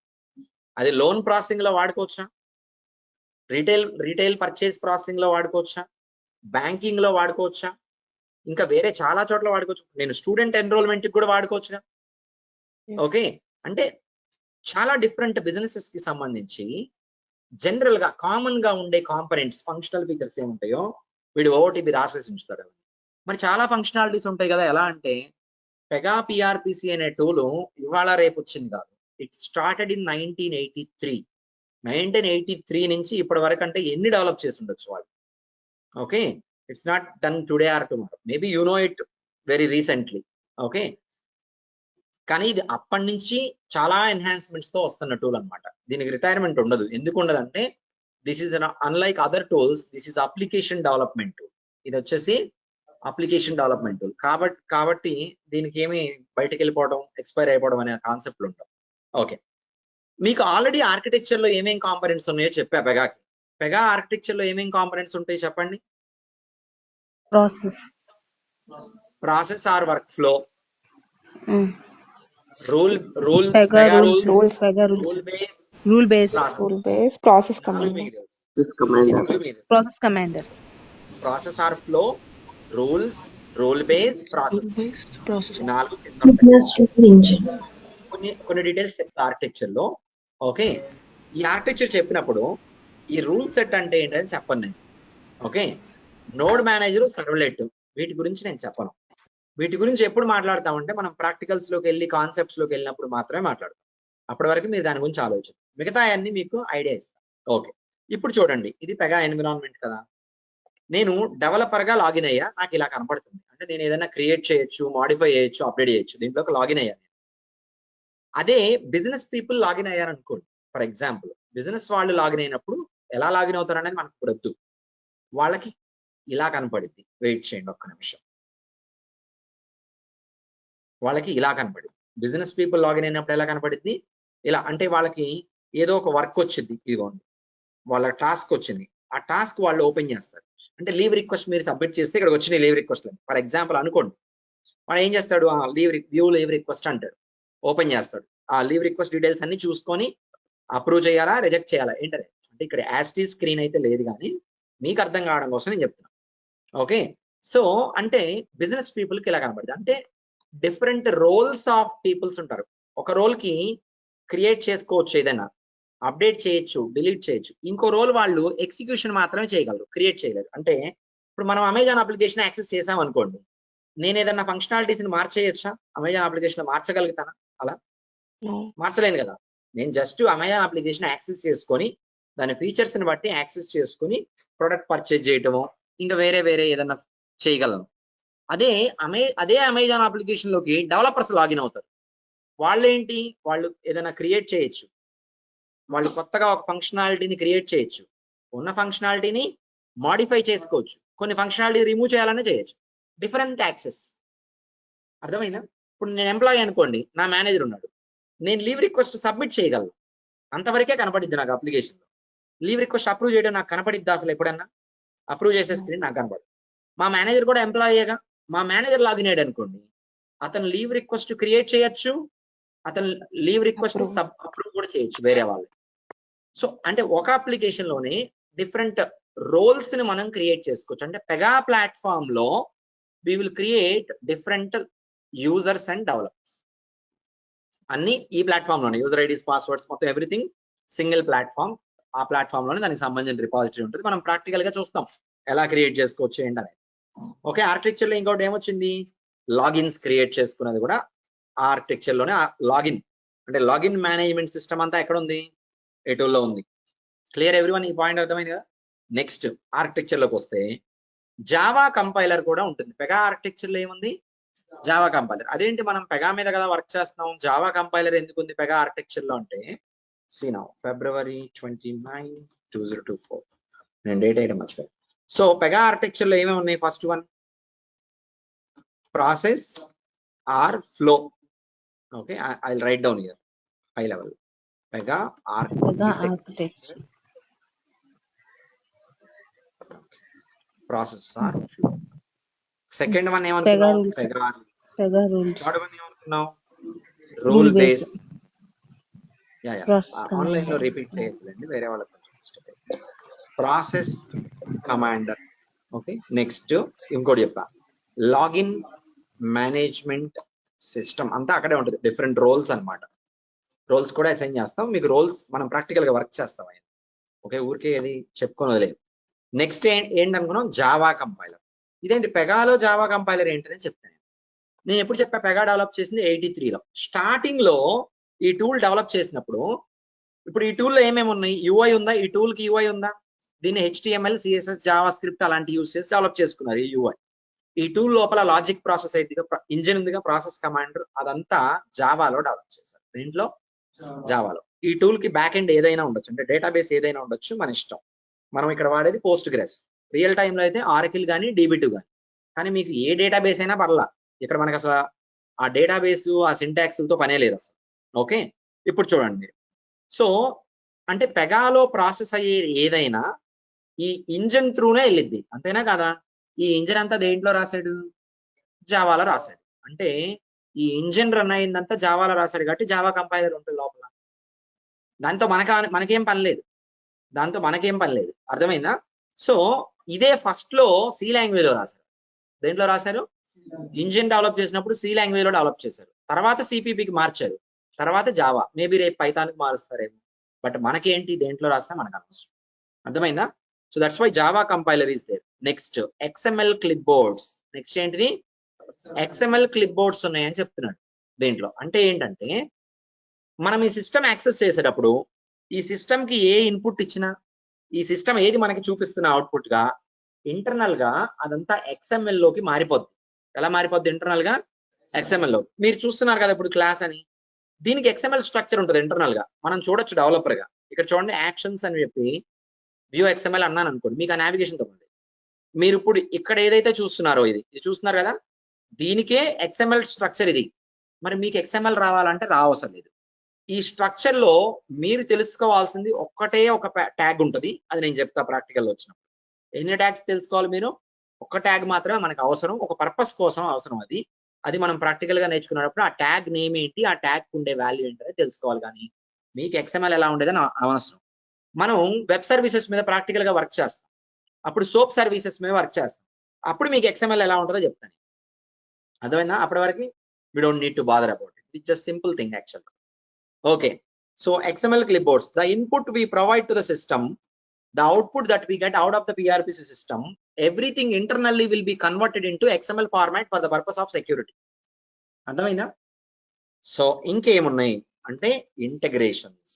అది లోన్ ప్రాసెసింగ్ లో వాడుకోవచ్చా, రీటైల్ పర్చేస్ ప్రాసెసింగ్ లో వాడుకోవచ్చా, బ్యాంకింగ్ లో వాడుకోవచ్చా, ఇంకా వేరే చాలా చోట్ల వాడుకోవచ్చు. నేను స్టూడెంట్ ఎన్రోల్మెంట్ కూడా వాడుకోవచ్చుగా. ఓకే, అంటే చాలా డిఫరెంట్ బిజినెసెస్ కి సంబంధించి జనరల్ గా కామన్ గా ఉండే కాంపనెంట్స్, ఫంక్షనల్ ఫీచర్స్ ఏముంటాయో వీడు OOTB రాసేసి ఉంచుతాడు. మరి చాలా ఫంక్షనాలిటీస్ ఉంటాయి కదా. ఎలా అంటే, పెగా PRPC అనే టూల్ ఇవాళ రేపు వచ్చింది కాదు. It started in 1983. 1983 నుంచి ఇప్పటి వరకు అంటే ఎన్ని డెవలప్ చేసి ఉండొచ్చు వాళ్ళు. Okay, it's not done today or tomorrow, maybe you know it very recently. Okay, కానీ ఇది అప్పటి నుంచి చాలా ఎన్హాన్స్మెంట్స్ తో వస్తున్న టూల్ అనమాట. దీనికి రిటైర్మెంట్ ఉండదు. ఎందుకు ఉండదంటే, this is unlike other tools, this is application development tool. ఇది వచ్చేసి అప్లికేషన్ డెవలప్మెంట్ టూల్ కాబట్టి దీనికి ఏమి బయటకు వెళ్ళిపోవడం, ఎక్స్పైర్ అయిపోవడం అనే కాన్సెప్ట్లు ఉంటాం. ఓకే, మీకు ఆల్రెడీ ఆర్కిటెక్చర్ లో ఏమేం కాంపనెంట్స్ ఉన్నాయో చెప్పా. పెగా ఆర్కిటెక్చర్ లో ఏమేం కాంపనెంట్స్ ఉంటాయి చెప్పండి. Process or workflow, rule base process commander. Process or flow, rule base, process. కొన్ని డీటెయిల్స్ చెప్తా ఆర్కిటెక్చర్ లో. ఓకే, ఈ ఆర్కిటెక్చర్ చెప్పినప్పుడు ఈ రూల్ సెట్ అంటే ఏంటని చెప్పను నేను. ఓకే, నోడ్ మేనేజర్, సర్వ్లెట్, వీటి గురించి నేను చెప్పను. వీటి గురించి ఎప్పుడు మాట్లాడతామంటే మనం ప్రాక్టికల్స్ లోకి వెళ్ళి కాన్సెప్ట్స్ లోకి వెళ్ళినప్పుడు మాత్రమే మాట్లాడతాం. అప్పటి వరకు మీరు దాని గురించి ఆలోచన, మిగతా అన్ని మీకు ఐడియా ఇస్తాను. ఓకే, ఇప్పుడు చూడండి, ఇది పెగా ఎన్విరాన్మెంట్ కదా. నేను డెవలపర్ గా లాగిన్ అయ్యా, నాకు ఇలా కనపడుతుంది. అంటే నేను ఏదైనా క్రియేట్ చేయొచ్చు, మాడిఫై చేయొచ్చు, అప్డేట్ చేయొచ్చు. దీంట్లోకి లాగిన్ అయ్యాను. అదే బిజినెస్ పీపుల్ లాగిన్ అయ్యారనుకోండి. ఫర్ ఎగ్జాంపుల్, బిజినెస్ వాళ్ళు లాగిన్ అయినప్పుడు ఎలా లాగిన్ అవుతారు అనేది మనకు ఇప్పుడు వద్దు. వాళ్ళకి ఇలా కనపడుద్ది. వెయిట్ చేయండి ఒక్క నిమిషం. వాళ్ళకి ఇలా కనపడింది. బిజినెస్ పీపుల్ లాగిన్ అయినప్పుడు ఎలా కనపడింది, ఇలా. అంటే వాళ్ళకి ఏదో ఒక వర్క్ వచ్చింది, ఇదిగోండి వాళ్ళ టాస్క్ వచ్చింది. ఆ టాస్క్ వాళ్ళు ఓపెన్ చేస్తారు. అంటే లీవ్ రిక్వెస్ట్ మీరు సబ్మిట్ చేస్తే ఇక్కడ వచ్చిన లీవ్ రిక్వెస్ట్. ఫర్ ఎగ్జాంపుల్ అనుకోండి, వాడు ఏం చేస్తాడు, వ్యూ లీవ్ రిక్వెస్ట్ అంటాడు, ఓపెన్ చేస్తాడు. ఆ లీవ్ రిక్వెస్ట్ డీటెయిల్స్ అన్ని చూసుకొని అప్రూవ్ చేయాలా రిజెక్ట్ చేయాలా ఏంటది అంటే ఇక్కడ యాస్టీ స్క్రీన్ అయితే లేదు కానీ మీకు అర్థం కావడం కోసం నేను చెప్తున్నాను. ఓకే, సో అంటే బిజినెస్ పీపుల్కి ఇలా కనబడుతుంది. అంటే డిఫరెంట్ రోల్స్ ఆఫ్ పీపుల్స్ ఉంటారు. ఒక రోల్ కి క్రియేట్ చేసుకోవచ్చు, ఏదైనా అప్డేట్ చేయొచ్చు, డిలీట్ చేయొచ్చు. ఇంకో రోల్ వాళ్ళు ఎగ్జిక్యూషన్ మాత్రమే చేయగలరు, క్రియేట్ చేయలేరు. అంటే ఇప్పుడు మనం అమెజాన్ అప్లికేషన్ యాక్సెస్ చేసాం అనుకోండి, నేను ఏదన్నా ఫంక్షనాలిటీస్ని మార్చేయచ్చా? Amazon application మార్చగలుగుతానా? అలా మార్చలేను కదా. నేను జస్ట్ అమెజాన్ అప్లికేషన్ యాక్సెస్ చేసుకొని దాని ఫీచర్స్ని బట్టి యాక్సెస్ చేసుకుని ప్రొడక్ట్ పర్చేజ్ చేయటము, ఇంకా వేరే వేరే ఏదన్నా చేయగలను. అదే అమెజాన్ అప్లికేషన్ లోకి డెవలపర్స్ లాగిన్ అవుతారు. వాళ్ళేంటి, వాళ్ళు ఏదైనా క్రియేట్ చేయొచ్చు, వాళ్ళు కొత్తగా ఒక ఫంక్షనాలిటీని క్రియేట్ చేయొచ్చు, ఉన్న ఫంక్షనాలిటీని మాడిఫై చేసుకోవచ్చు, కొన్ని ఫంక్షనాలిటీ రిమూవ్ చేయాలనే చేయొచ్చు. Different access. అర్థమైందా? ఇప్పుడు నేను ఎంప్లాయీ అనుకోండి, నా మేనేజర్ ఉన్నాడు, నేను లీవ్ రిక్వెస్ట్ సబ్మిట్ చేయగలను, అంతవరకే కనపడిద్ది నాకు అప్లికేషన్లో. లీవ్ రిక్వెస్ట్ అప్రూవ్ చేయడం నాకు కనపడిద్దా అసలు? ఎప్పుడన్నా అప్రూవ్ చేసే స్క్రీన్ నాకు కనపడదు. మా మేనేజర్ కూడా ఎంప్లాయీగా, మా మేనేజర్ లాగిన్ అయ్యాడు అనుకోండి, అతను లీవ్ రిక్వెస్ట్ క్రియేట్ చేయొచ్చు, అతను లీవ్ రిక్వెస్ట్ అప్రూవ్ కూడా చేయొచ్చు వేరే వాళ్ళు. సో అంటే ఒక అప్లికేషన్ లోనే డిఫరెంట్ రోల్స్ ని మనం క్రియేట్ చేసుకోవచ్చు. అంటే పెగా ప్లాట్ఫామ్ లో we will create different users and developers. అన్ని ఈ ప్లాట్ఫామ్ లోనే, యూజర్ ఐడీస్, పాస్వర్డ్స్, మొత్తం ఎవ్రీథింగ్ సింగిల్ ప్లాట్ఫామ్. ఆ ప్లాట్ఫామ్ లోనే దానికి సంబంధించిన రిపాజిటరీ ఉంటుంది. మనం ప్రాక్టికల్ గా చూస్తాం ఎలా క్రియేట్ చేసుకోవచ్చు ఏంటనేది. ఓకే, ఆర్కిటెక్చర్ లో ఇంకోటి ఏమొచ్చింది, లాగిన్స్ క్రియేట్ చేసుకున్నది కూడా ఆర్కిటెక్చర్ లోనే. లాగిన్ అంటే లాగిన్ మేనేజ్మెంట్ సిస్టమ్ అంతా ఎక్కడ ఉంది, ఏ టూల్లో ఉంది. Clear everyone? ఈ పాయింట్ అర్థమైంది కదా. నెక్స్ట్ ఆర్కిటెక్చర్ లోకి వస్తే జావా కంపైలర్ కూడా ఉంటుంది. పెగా ఆర్కిటెక్చర్ లో ఏముంది, జావా కంపైలర్. అదేంటి, మనం పెగా మీద కదా వర్క్ చేస్తున్నాం, జావా కంపైలర్ ఎందుకు ఉంది పెగా ఆర్కిటెక్చర్ లో అంటే, సీ నౌ February 29, 2024, నేను డేట్ అయితే మర్చిపోయాను. సో పెగా ఆర్కిటెక్చర్ లో ఏమేమి ఉన్నాయి, first one process or flow. Okay, I will write down here high level. Pega architecture, process or flow. Second one ఏమనుకున్నావు, పెగా రూల్స్. థర్డ్ వన్ ఏమనుకున్నావు, rule base. Online లో repeat చేయట్లేండి, వేరే వాళ్ళకి process commander. Okay, next ఇంకోటి చెప్తా, login management system. అంతా అక్కడే ఉంటుంది, డిఫరెంట్ రోల్స్ అన్నమాట. రోల్స్ కూడా అసైన్ చేస్తాం మీకు, రోల్స్ మనం ప్రాక్టికల్ గా వర్క్ చేస్తాం ఆయన. ఓకే, ఊరికే అది చెప్పుకొని వదిలేదు. నెక్స్ట్ ఏంటనుకున్నాం, జావా కంపైలర్. ఇదేంటి పెగాలో జావా కంపైలర్ ఏంటని చెప్తాను. నేను ఎప్పుడు చెప్పా, పెగా డెవలప్ చేసింది 83లో. స్టార్టింగ్ లో ఈ టూల్ డెవలప్ చేసినప్పుడు, ఇప్పుడు ఈ టూల్లో ఏమేమి ఉన్నాయి, యూఐ ఉందా, ఈ టూల్ కి యూఐ ఉందా, దీన్ని HTML, CSS, జావా స్క్రిప్ట్ అలాంటి యూస్ చేసి డెవలప్ చేసుకున్నారు ఈ యూఐ. ఈ టూల్ లోపల లాజిక్ ప్రాసెస్ అయితే ఇంజిన్ ఉందిగా, ప్రాసెస్ కమాండర్, అదంతా జావాలో డెవలప్ చేశారు. దీంట్లో జావాలో ఈ టూల్ కి బ్యాక్ ఎండ్ ఏదైనా ఉండొచ్చు, అంటే డేటాబేస్ ఏదైనా ఉండొచ్చు, మన ఇష్టం. మనం ఇక్కడ వాడేది పోస్ట్ గ్రెస్. రియల్ టైంలో అయితే ఆరకిల్ కానీ DB2 కానీ. కానీ మీకు ఏ డేటాబేస్ అయినా పర్లా, ఇక్కడ మనకు అసలు ఆ డేటాబేస్ ఆ సింటాక్స్లతో పనే లేదు అసలు. ఓకే, ఇప్పుడు చూడండి మీరు. సో అంటే పెగాలో ప్రాసెస్ అయ్యే ఏదైనా ఈ ఇంజన్ త్రూనే వెళ్ళిద్ది, అంతేనా కదా. ఈ ఇంజన్ అంతా దేంట్లో రాశాడు, జావాలో రాశాడు. అంటే ఈ ఇంజన్ రన్ అయిందంతా జావాలో రాశాడు కాబట్టి జావా కంపైలర్ ఉంటుంది లోపల. దాంతో మనకేం పని లేదు, దాంతో మనకేం పని లేదు. అర్థమైందా? సో ఇదే ఫస్ట్ లో సి లాంగ్వేజ్ లో రాశారు. దేంట్లో రాశారు, ఇంజిన్ డెవలప్ చేసినప్పుడు సి లాంగ్వేజ్ లో డెవలప్ చేశారు, తర్వాత సిపిపికి మార్చారు, తర్వాత జావా, మేబీ రేపు పైథాన్కి మారుస్తారేమో. బట్ మనకేంటి, దేంట్లో రాసినా మనకు అనవసరం. అర్థమైందా? So that's why Java compiler is there. Next XML clipboards. Next ఏంటిది, XML క్లిప్ బోర్డ్స్ ఉన్నాయని చెప్తున్నాడు దేంట్లో. అంటే ఏంటంటే మనం ఈ సిస్టమ్ యాక్సెస్ చేసేటప్పుడు ఈ సిస్టమ్ కి ఏ ఇన్పుట్ ఇచ్చినా, ఈ సిస్టమ్ ఏది మనకి చూపిస్తున్న అవుట్పుట్ గా, ఇంటర్నల్ గా అదంతా XML లోకి మారిపోద్ది. ఎలా మారిపోద్ది, ఇంటర్నల్ గా XML లో. మీరు చూస్తున్నారు కదా ఇప్పుడు క్లాస్ అని, దీనికి XML స్ట్రక్చర్ ఉంటుంది ఇంటర్నల్ గా, మనం చూడొచ్చు డెవలపర్ గా. ఇక్కడ చూడండి యాక్షన్స్ అని చెప్పి వ్యూ XML అన్నాను అనుకోండి, మీకు ఆ నావిగేషన్ తో ఉంది. మీరు ఇప్పుడు ఇక్కడ ఏదైతే చూస్తున్నారో ఇది చూస్తున్నారు కదా, దీనికే XML స్ట్రక్చర్ ఇది. మరి మీకు XML రావాలంటే రావసరం లేదు. ఈ స్ట్రక్చర్ లో మీరు తెలుసుకోవాల్సింది ఒక్కటే ఒక ట్యాగ్ ఉంటుంది, అది నేను చెప్తా ప్రాక్టికల్ వచ్చినప్పుడు. ఎన్ని ట్యాగ్స్ తెలుసుకోవాలి మీరు, ఒక్క ట్యాగ్ మాత్రమే మనకు అవసరం, ఒక పర్పస్ కోసం అవసరం. అది మనం ప్రాక్టికల్ గా నేర్చుకున్నప్పుడు ఆ ట్యాగ్ నేమ్ ఏంటి, ఆ ట్యాగ్ ఉండే వాల్యూ ఏంటనే తెలుసుకోవాలి. కానీ మీకు XML ఎలా ఉండేదని అవసరం. మనం వెబ్ సర్వీసెస్ మీద ప్రాక్టికల్ గా వర్క్ చేస్తాం, అప్పుడు సోప్ సర్వీసెస్ మీద వర్క్ చేస్తాం, అప్పుడు మీకు XML ఎలా ఉంటుందో చెప్తాను. అర్థమైనా? అప్పటి వరకు we don't need to bother about it. It's just simple thing actually. Okay, so XML clipboards, the input we provide to the system, the output that we get out of the PRPC system, everything internally will be converted into XML format for the purpose of security. అర్థమైనా? So ఇంకేమున్నాయి అంటే integrations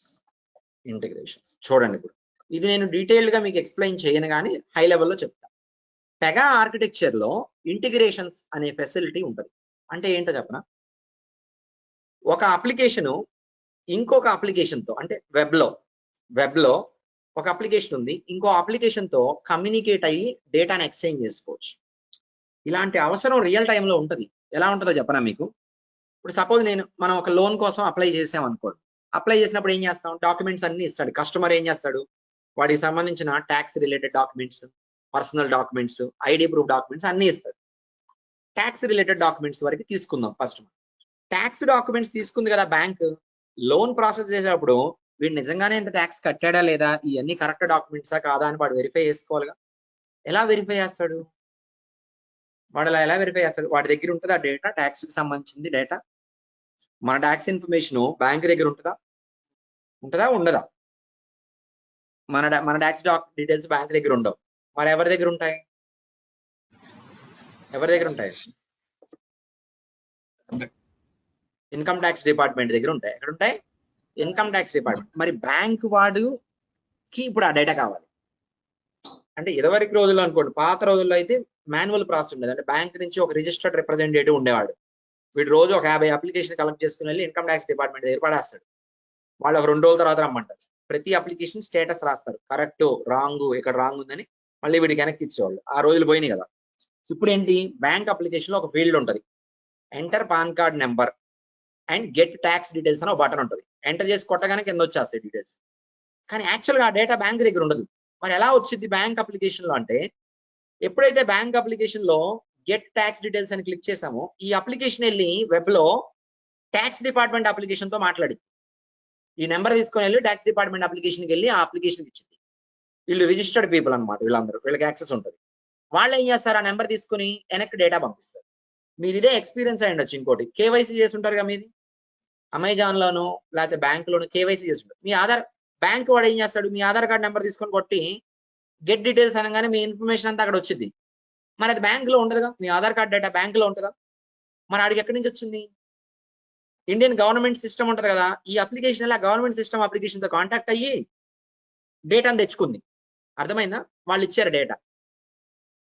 చూడండి. ఇప్పుడు ఇది నేను detailed గా మీకు explain చేయను కానీ హై లెవెల్లో చెప్తా. పెగా ఆర్కిటెక్చర్ లో ఇంటిగ్రేషన్స్ అనే ఫెసిలిటీ ఉంటుంది. అంటే ఏంటో చెప్పనా, ఒక అప్లికేషన్ ఇంకొక అప్లికేషన్ తో, అంటే వెబ్ లో ఒక అప్లికేషన్ ఉంది, ఇంకో అప్లికేషన్ తో కమ్యూనికేట్ అయ్యి డేటాను ఎక్స్చేంజ్ చేసుకోవచ్చు. ఇలాంటి అవసరం రియల్ టైంలో ఉంటుంది. ఎలా ఉంటుందో చెప్పనా మీకు. ఇప్పుడు సపోజ్ మనం ఒక లోన్ కోసం అప్లై చేసాం అనుకోండి. అప్లై చేసినప్పుడు ఏం చేస్తాం, డాక్యుమెంట్స్ అన్ని ఇస్తాడు కస్టమర్. ఏం చేస్తాడు, వాడికి సంబంధించిన tax related documents, personal documents, ID proof documents అన్ని ఇస్తాడు. ట్యాక్స్ రిలేటెడ్ డాక్యుమెంట్స్ వరకు తీసుకుందాం. ఫస్ట్ ట్యాక్స్ డాక్యుమెంట్స్ తీసుకుంది కదా బ్యాంక్, లోన్ ప్రాసెస్ చేసేటప్పుడు వీడు నిజంగానే ఎంత ట్యాక్స్ కట్టాడా లేదా, ఇవన్నీ కరెక్ట్ డాక్యుమెంట్సా కాదా అని వాడు వెరిఫై చేసుకోవాలిగా. ఎలా వెరిఫై చేస్తాడు వాడు? ఎలా వెరిఫై చేస్తాడు? వాడి దగ్గర ఉంటుంది ఆ డేటా, ట్యాక్స్ కి సంబంధించింది డేటా. మన ట్యాక్స్ ఇన్ఫర్మేషన్ బ్యాంక్ దగ్గర ఉంటుందా ఉండదా? మన ట్యాక్స్ డీటెయిల్స్ బ్యాంక్ దగ్గర ఉండవు. మరి ఎవరి దగ్గర ఉంటాయి? ఇన్కమ్ ట్యాక్స్ డిపార్ట్మెంట్ దగ్గర ఉంటాయి. ఎక్కడ ఉంటాయి? Income tax department. మరి బ్యాంక్ వాడికి ఇప్పుడు ఆ డేటా కావాలి. అంటే ఇదివరకు రోజుల్లో అనుకోండి, పాత రోజుల్లో అయితే మాన్యువల్ ప్రాసెస్ ఉండేది. అంటే బ్యాంక్ నుంచి ఒక రిజిస్టర్డ్ రిప్రజెంటేటివ్ ఉండేవాడు. వీడు రోజు ఒక 50 అప్లికేషన్ కలెక్ట్ చేసుకుని వెళ్ళి ఇన్కమ్ ట్యాక్స్ డిపార్ట్మెంట్ దగ్గర పడేస్తాడు. వాళ్ళు ఒక 2 రోజుల తర్వాత రమ్మంటారు. ప్రతి అప్లికేషన్ స్టేటస్ రాస్తారు, కరెక్ట్ రాంగ్, ఇక్కడ రాంగ్ ఉందని మళ్ళీ వీడికి వెనక్కి ఇచ్చేవాళ్ళు. ఆ రోజులు పోయినాయి కదా. ఇప్పుడు ఏంటి, బ్యాంక్ అప్లికేషన్ లో ఒక ఫీల్డ్ ఉంటుంది, enter pan card number and get tax details అని ఒక బటన్ ఉంటుంది. ఎంటర్ చేసి కొట్టగానే కింద వచ్చేస్తాయి డీటెయిల్స్. కానీ యాక్చువల్గా ఆ డేటా బ్యాంక్ దగ్గర ఉండదు. మరి ఎలా వచ్చింది బ్యాంక్ అప్లికేషన్ లో అంటే, ఎప్పుడైతే బ్యాంక్ అప్లికేషన్ లో గెట్ ట్యాక్స్ డీటెయిల్స్ అని క్లిక్ చేసామో, ఈ అప్లికేషన్ వెళ్ళి వెబ్ లో ట్యాక్స్ డిపార్ట్మెంట్ అప్లికేషన్ తో మాట్లాడింది. ఈ నెంబర్ తీసుకొని వెళ్ళి ట్యాక్స్ డిపార్ట్మెంట్ అప్లికేషన్కి వెళ్ళి ఆ అప్లికేషన్ ఇచ్చింది. వీళ్ళు రిజిస్టర్డ్ పీపుల్ అనమాట, వీళ్ళకి యాక్సెస్ ఉంటుంది. వాళ్ళు ఏం చేస్తారు, ఆ నెంబర్ తీసుకుని వెనక్కి డేటా పంపిస్తారు. మీరు ఇదే ఎక్స్పీరియన్స్ అయ్యి ఉండొచ్చు. ఇంకోటి, కేవైసీ చేసి ఉంటారు కదా మీది, అమెజాన్ లోను లేకపోతే బ్యాంక్ లోను కేవైసీ చేసి ఉంటారు. మీ ఆధార్ బ్యాంక్ వాడు ఏం చేస్తాడు, మీ ఆధార్ కార్డ్ నెంబర్ తీసుకొని కొట్టి గెట్ డీటెయిల్స్ అనగానే మీ ఇన్ఫర్మేషన్ అంతా అక్కడ వచ్చింది. మరి అది బ్యాంక్ లో ఉండదుగా, మీ ఆధార్ కార్డ్ డేటా బ్యాంక్ లో ఉంటుందా? మరి ఆడికి ఎక్కడి నుంచి వచ్చింది? ఇండియన్ గవర్నమెంట్ సిస్టమ్ ఉంటుంది కదా, ఈ అప్లికేషన్ అలా గవర్నమెంట్ సిస్టమ్ అప్లికేషన్ తో కాంటాక్ట్ అయ్యి డేటాను తెచ్చుకుంది. అర్థమైందా? వాళ్ళు ఇచ్చారు data.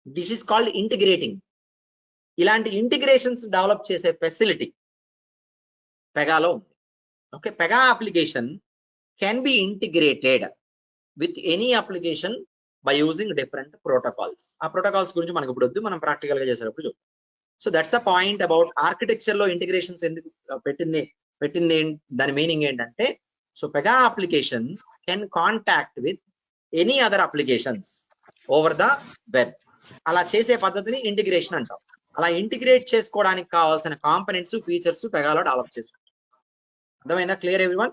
This is called integrating. ఇలాంటి ఇంటిగ్రేషన్స్ డెవలప్ చేసే ఫెసిలిటీ పెగాలో ఉంది. Okay, Pega application can be integrated with any application by using different protocols. ఆ ప్రోటోకాల్స్ గురించి మనకు ఇప్పుడు వద్దు, మనం ప్రాక్టికల్ గా చేసేటప్పుడు చూద్దాం. So that's the point about architecture లో ఇంటిగ్రేషన్స్ ఎందుకు పెట్టింది దాని మీనింగ్ ఏంటంటే, so Pega application can contact with any other applications over the web. అలా చేసే పద్ధతిని ఇంటిగ్రేషన్ అంటాం. అలా ఇంటిగ్రేట్ చేసుకోవడానికి కావాల్సిన కాంపోనెంట్స్, ఫీచర్స్ పెగాలో డెవలప్ చేసుకుంటాం. అర్థమైందా? Clear everyone?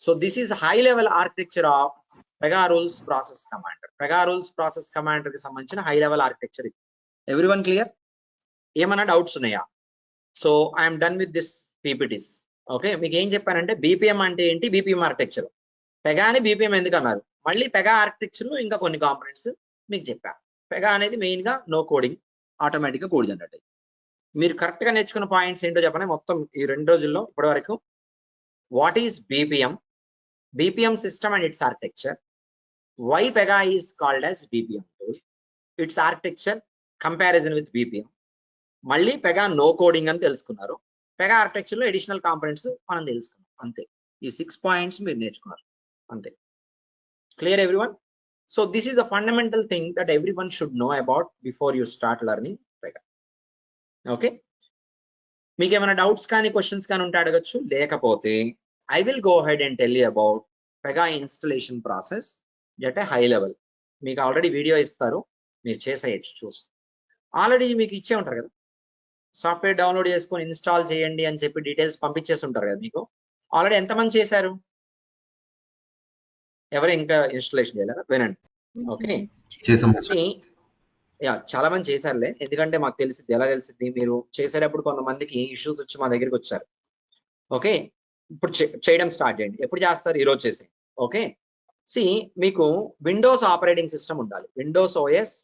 So this is high level architecture of Pega rules process commander. Pega rules process commander కి సంబంధించిన హై లెవెల్ ఆర్కిటెక్చర్ ఇది. Everyone clear? ఏమన్నా డౌట్స్ ఉన్నాయా? So I'm done with this PPTs. Okay, మీకు ఏం చెప్పానంటే బీపీఎం అంటే ఏంటి, బీపీఎం ఆర్కిటెక్చర్, పెగాని బీపీఎం ఎందుకు అన్నారు, మళ్ళీ పెగా ఆర్కిటెక్చర్ లో ఇంకా కొన్ని కాంపోనెంట్స్ మీకు చెప్పా. పెగా అనేది మెయిన్ గా నో కోడింగ్, ఆటోమేటిక్ గా కోడ్ జనరేట్. మీరు కరెక్ట్ గా నేర్చుకున్న పాయింట్స్ ఏంటో చెప్పండి మొత్తం ఈ 2 రోజుల్లో ఇప్పటి వరకు. What is BPM, BPM system and its architecture, why Pega is called as BPM tool, its architecture, comparison with BPM, మళ్ళీ పెగా నో కోడింగ్ అని తెలుసుకున్నారు. పెగా ఆర్కిటెక్చర్ లో అడిషనల్ కాంపోనెంట్స్ మనం తెలుసుకున్నాం. అంతే, ఈ 6 పాయింట్స్ మీరు నేర్చుకున్నారు అంతే. Clear everyone? So this is the fundamental thing that everyone should know about before you start learning Pega. Okay, మీకు ఏమైనా డౌట్స్ కానీ క్వశ్చన్స్ కానీ ఉంటే అడగచ్చు. లేకపోతే I will go head and tell you about Pega installation process at a high level. మీకు already video ఇస్తారు, మీరు చేసేయచ్చు చూసి. ఆల్రెడీ మీకు ఇచ్చే ఉంటారు కదా, సాఫ్ట్వేర్ డౌన్లోడ్ చేసుకొని ఇన్స్టాల్ చేయండి అని చెప్పి డీటెయిల్స్ పంపించేసి ఉంటారు కదా మీకు. ఆల్రెడీ ఎంతమంది చేశారు? ఎవరు ఇంకా ఇన్స్టాలేషన్ చేయలేదా? వినండి. ఓకే, చేసాం. చాలా మంది చేశారులే, ఎందుకంటే మాకు తెలిసింది. ఎలా తెలిసింది? మీరు చేసేటప్పుడు కొంతమందికి ఇష్యూస్ వచ్చి మా దగ్గరికి వచ్చారు. ఓకే, ఇప్పుడు చేయడం స్టార్ట్ చేయండి. ఎప్పుడు చేస్తారు? ఈరోజు చేసేయండి. ఓకే, మీకు విండోస్ ఆపరేటింగ్ సిస్టమ్ ఉండాలి. Windows OS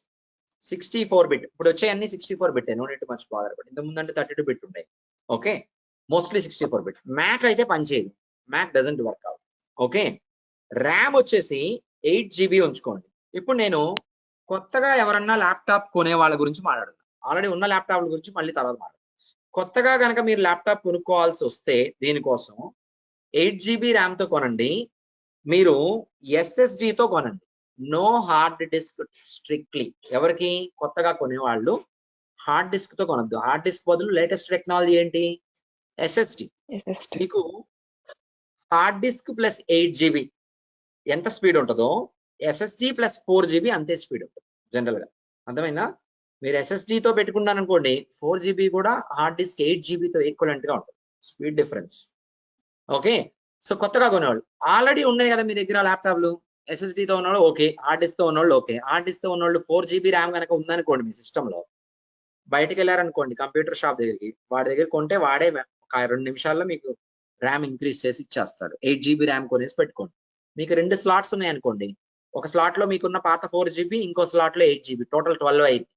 64 bit. ఇప్పుడు వచ్చే అన్ని 64 bit. No need much bother. ఇంత ముందంటే 32 బిట్ ఉంటాయి. Okay, mostly 64 bit. మ్యాక్ అయితే పనిచేయదు, Mac doesn't work out. Okay, RAM వచ్చేసి 8 GB ఉంచుకోండి. ఇప్పుడు నేను కొత్తగా ఎవరన్నా ల్యాప్టాప్ కొనే వాళ్ళ గురించి మాట్లాడుతున్నాను. ఆల్రెడీ ఉన్న ల్యాప్టాప్ల గురించి మళ్ళీ తర్వాత మాట్లాడుతున్నాను. కొత్తగా కనుక మీరు ల్యాప్టాప్ కొనుక్కోవాల్సి వస్తే దీనికోసం 8 GB ర్యామ్తో కొనండి. మీరు SSDతో కొనండి. No hard disk strictly. ఎవరికి? కొత్తగా కొనేవాళ్ళు హార్డ్ డిస్క్ తో కొనద్దు. హార్డ్ డిస్క్ బదులు లేటెస్ట్ టెక్నాలజీ ఏంటి? SSD. మీకు హార్డ్ డిస్క్ ప్లస్ 8 GB ఎంత స్పీడ్ ఉంటుందో SSD ప్లస్ 4 GB అంతే స్పీడ్ ఉంటుంది జనరల్ గా. అర్థమైందా? మీరు SSD తో పెట్టుకున్నాను అనుకోండి, 4 GB కూడా హార్డ్ డిస్క్ 8 GB తో ఈక్వలెంట్ గా ఉంటుంది, స్పీడ్ డిఫరెన్స్. ఓకే, సో కొత్తగా కొనేవాళ్ళు ఆల్రెడీ ఉన్నాయి కదా మీ దగ్గర ల్యాప్టాప్లు, SSD తో ఉన్నవాళ్ళు ఓకే, హార్డ్ డిస్క్ తో ఉన్నవాళ్ళు ఓకే. హార్డ్ డిస్క్ తో ఉన్నవాళ్ళు 4 GB ర్యామ్ కనుక ఉందనుకోండి మీ సిస్టమ్ లో, బయటకు వెళ్ళారనుకోండి కంప్యూటర్ షాప్ దగ్గరికి, వాడి దగ్గర కొంటే వాడే ఒక 2 నిమిషాల్లో మీకు ర్యామ్ ఇంక్రీజ్ చేసి ఇచ్చేస్తాడు. 8 GB ర్యామ్ కొనేసి పెట్టుకోండి. మీకు 2 స్లాట్స్ ఉన్నాయి అనుకోండి, ఒక స్లాట్ లో మీకున్న పాత 4 GB, ఇంకో స్లాట్ లో 8 GB, టోటల్ 12 అయింది.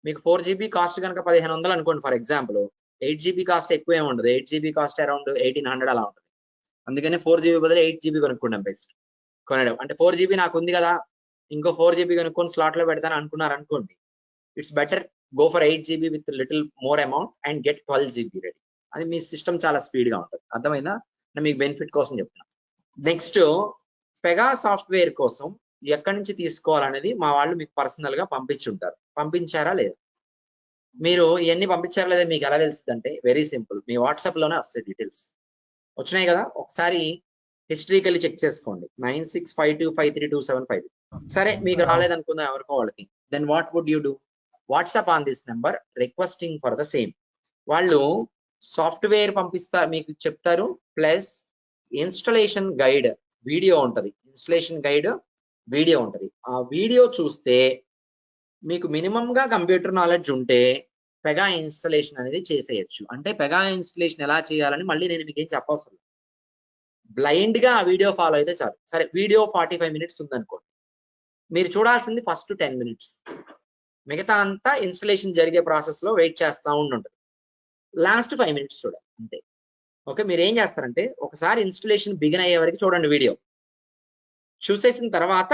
మీకు 4 GB కాస్ట్ కనుక 1500 అనుకోండి ఫర్ ఎగ్జాంపుల్, 8 GB కాస్ట్ ఎక్కువ ఏమి ఉండదు. 8 GB కాస్ట్ అరౌండ్ 1800 అలా ఉంటుంది. అందుకని 4 GB బదులు 8 GB కొనుక్కోండి బెస్ట్. కొనడం అంటే 4 GB నాకు ఉంది కదా, ఇంకో 4 GB కొనుక్కొని స్లాట్ లో పెడతాను అనుకున్నారు అనుకోండి, it's better go for 8 GB with little more amount and get 12 GB ready. అది మీ సిస్టమ్ చాలా స్పీడ్ గా ఉంటుంది. అర్థమైందా? మీకు బెనిఫిట్ కోసం చెప్తున్నా. నెక్స్ట్, పెగా సాఫ్ట్వేర్ కోసం ఎక్కడి నుంచి తీసుకోవాలనేది మా వాళ్ళు మీకు పర్సనల్ గా పంపించుంటారు. పంపించారా లేదా? మీరు ఇవన్నీ పంపించారా లేదా మీకు ఎలా తెలుస్తుంది అంటే వెరీ సింపుల్, మీ వాట్సాప్ లోనే వస్తాయి డీటెయిల్స్. వచ్చినాయి కదా, ఒకసారి హిస్టరీకల్లీ చెక్ చేసుకోండి. 9652532753. సరే మీకు రాలేదనుకుందాం ఎవరికో వాళ్ళకి, then what would you do? WhatsApp on this number requesting for the same. వాళ్ళు సాఫ్ట్వేర్ పంపిస్తారు, మీకు చెప్తారు, ప్లస్ ఇన్స్టలేషన్ గైడ్ వీడియో ఉంటుంది. ఇన్స్టలేషన్ గైడ్ వీడియో ఉంటుంది. ఆ వీడియో చూస్తే మీకు మినిమం గా కంప్యూటర్ నాలెడ్జ్ ఉంటే పెగా ఇన్స్టలేషన్ అనేది చేసేయచ్చు. అంటే పెగా ఇన్స్టలేషన్ ఎలా చేయాలని మళ్ళీ నేను మీకు ఏం చెప్పవసరం, బ్లైండ్ గా ఆ వీడియో ఫాలో అయితే చాలు. సరే, వీడియో 45 minutes ఉందనుకోండి, మీరు చూడాల్సింది ఫస్ట్ 10 minutes, మిగతా అంతా ఇన్స్టలేషన్ జరిగే ప్రాసెస్ లో వెయిట్ చేస్తూ ఉంటుంది. లాస్ట్ 5 minutes చూడాలి అంతే. ఓకే, మీరు ఏం చేస్తారంటే ఒకసారి ఇన్స్టలేషన్ బిగిన్ అయ్యే వరకు చూడండి వీడియో. చూసేసిన తర్వాత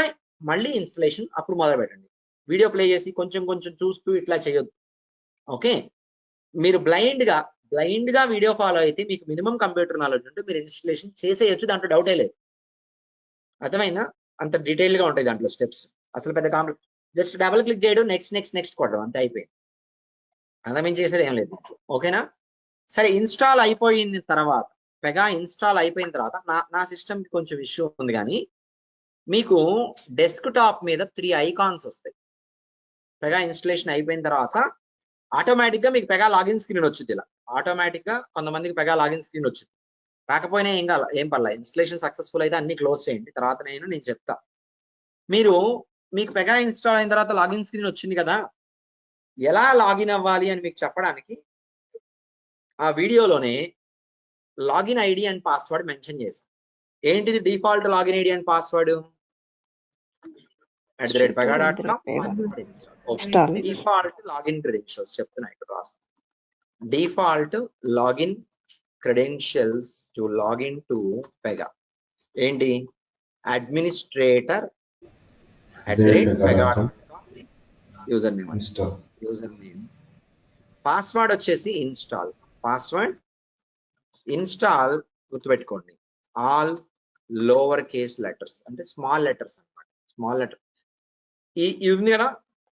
మళ్ళీ ఇన్స్టలేషన్ అప్పుడు మొదలు పెట్టండి. వీడియో ప్లే చేసి కొంచెం కొంచెం చూస్తూ ఇట్లా చేయొద్దు. ఓకే, మీరు బ్లైండ్ గా వీడియో ఫాలో అయితే మీకు మినిమం కంప్యూటర్ నాలెడ్జ్ ఉంటే మీరు ఇన్స్టలేషన్ చేసేయచ్చు, దాంట్లో డౌటే లేదు. అర్థమైందా? అంత డీటెయిల్ గా ఉంటాయి దాంట్లో స్టెప్స్. అసలు పెద్ద కాంప్లెక్స్, జస్ట్ డబుల్ క్లిక్ చేయడం, నెక్స్ట్ నెక్స్ట్ నెక్స్ట్ కొట్టడం, అంతే, అయిపోయింది. అర్థం చేసేది ఏం లేదు. ఓకేనా? సరే, ఇన్స్టాల్ అయిపోయిన తర్వాత, పెగా ఇన్స్టాల్ అయిపోయిన తర్వాత నా సిస్టమ్ కి కొంచెం ఇష్యూ ఉంది, కానీ మీకు డెస్క్ టాప్ మీద 3 ఐకాన్స్ వస్తాయి. పెగా ఇన్స్టలేషన్ అయిపోయిన తర్వాత ఆటోమేటిక్ గా మీకు పెగా లాగిన్ స్క్రీన్ వచ్చింది. ఇలా ఆటోమేటిక్ గా కొంతమందికి పెగా లాగిన్ స్క్రీన్ వచ్చింది. రాకపోయినా ఏం పర్లేదు, ఇన్స్టలేషన్ సక్సెస్ఫుల్ అయితే అన్ని క్లోజ్ చేయండి, తర్వాత నేను చెప్తా. మీకు పెగా ఇన్స్టాల్ అయిన తర్వాత లాగిన్ స్క్రీన్ వచ్చింది కదా, ఎలా లాగిన్ అవ్వాలి అని మీకు చెప్పడానికి ఆ వీడియోలోనే login ID and password mention చేశాను. ఏంటిది default login ID and password? @pega.com. Default login credentials చెప్తున్నా, ఇక్కడ రాస్తాను. Default login credentials to login to Pega ఏంటి? Administrator @pega.com. User name. Password వచ్చేసి ఇన్స్టాల్ గుర్తుపెట్టుకోండి, ఆల్ లోవర్ కేస్ లెటర్స్, అంటే small letters అన్నమాట. స్మాల్ లెటర్ ఇది ఉంది కదా,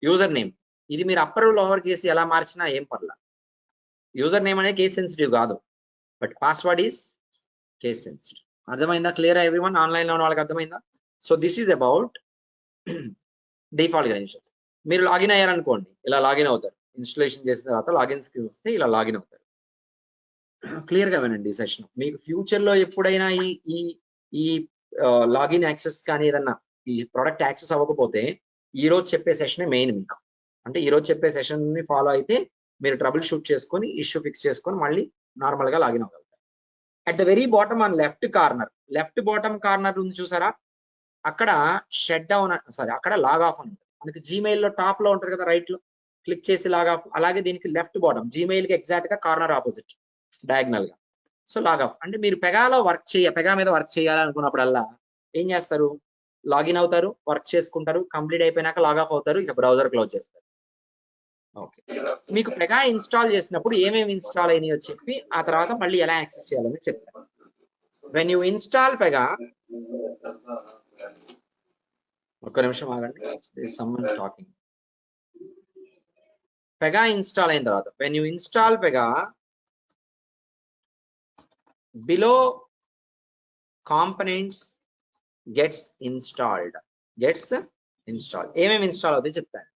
యూజర్ నేమ్, ఇది మీరు అప్పర్ లోవర్ కేసు ఎలా మార్చినా ఏం పర్లా. యూజర్ నేమ్ అనేది కేస్ సెన్సిటివ్ కాదు, but password is case sensitive. అర్థమైందా? Clear everyone? ఆన్లైన్ లో ఉన్న వాళ్ళకి అర్థమైందా? So this is about default credentials. మీరు లాగిన్ అయ్యారనుకోండి, ఇలా లాగిన్ అవుతారు. ఇన్స్టలేషన్ చేసిన తర్వాత లాగిన్ స్క్రీన్ వస్తే ఇలా లాగిన్ అవుతారు. క్లియర్ గా వినండి ఈ సెషన్. మీకు ఫ్యూచర్ లో ఎప్పుడైనా ఈ లాగిన్ యాక్సెస్ కానీ ఏదన్నా ఈ ప్రోడక్ట్ యాక్సెస్ అవ్వకపోతే ఈ రోజు చెప్పే సెషనే మెయిన్ మీకు. అంటే ఈ రోజు చెప్పే సెషన్ ని ఫాలో అయితే మీరు ట్రబుల్ షూట్ చేసుకొని ఇష్యూ ఫిక్స్ చేసుకొని మళ్ళీ నార్మల్ గా లాగిన్ అవ్వగలుగుతారు. At the very bottom on left bottom corner ఉంది చూసారా, అక్కడ షట్ డౌన్ అక్కడ లాగ్ ఆఫ్ అని ఉంటుంది. మనకి జీమెయిల్ లో టాప్ లో ఉంటుంది కదా, రైట్ లో క్లిక్ చేసి లాగ్ ఆఫ్. అలాగే దీనికి లెఫ్ట్ బాటమ్ జీమెయిల్ కి ఎగ్జాక్ట్ గా కార్నర్ ఆపోజిట్ డయాగ్నల్ గా. సో లాగ్ ఆఫ్ అంటే మీరు పెగా మీద వర్క్ చేయాలనుకున్నప్పుడల్లా ఏం చేస్తారు, లాగిన్ అవుతారు, వర్క్ చేసుకుంటారు, కంప్లీట్ అయిపోయినాక లాగ్ ఆఫ్ అవుతారు, ఇక బ్రౌజర్ క్లోజ్ చేస్తారు. ఓకే, మీకు పెగా ఇన్స్టాల్ చేసినప్పుడు ఏమేమి ఇన్స్టాల్ అయినాయో చెప్పి ఆ తర్వాత మళ్ళీ ఎలా యాక్సెస్ చేయాలని చెప్తారు. వెన్ యూ ఇన్స్టాల్ పెగా, ఒక్క నిమిషం ఆగండి, సమ్మన్ టాకింగ్. పెగా ఇన్స్టాల్ అయిన తర్వాత when you install Pega, below components gets installed. ఏమేమి ఇన్స్టాల్ అవుతాయి చెప్తాను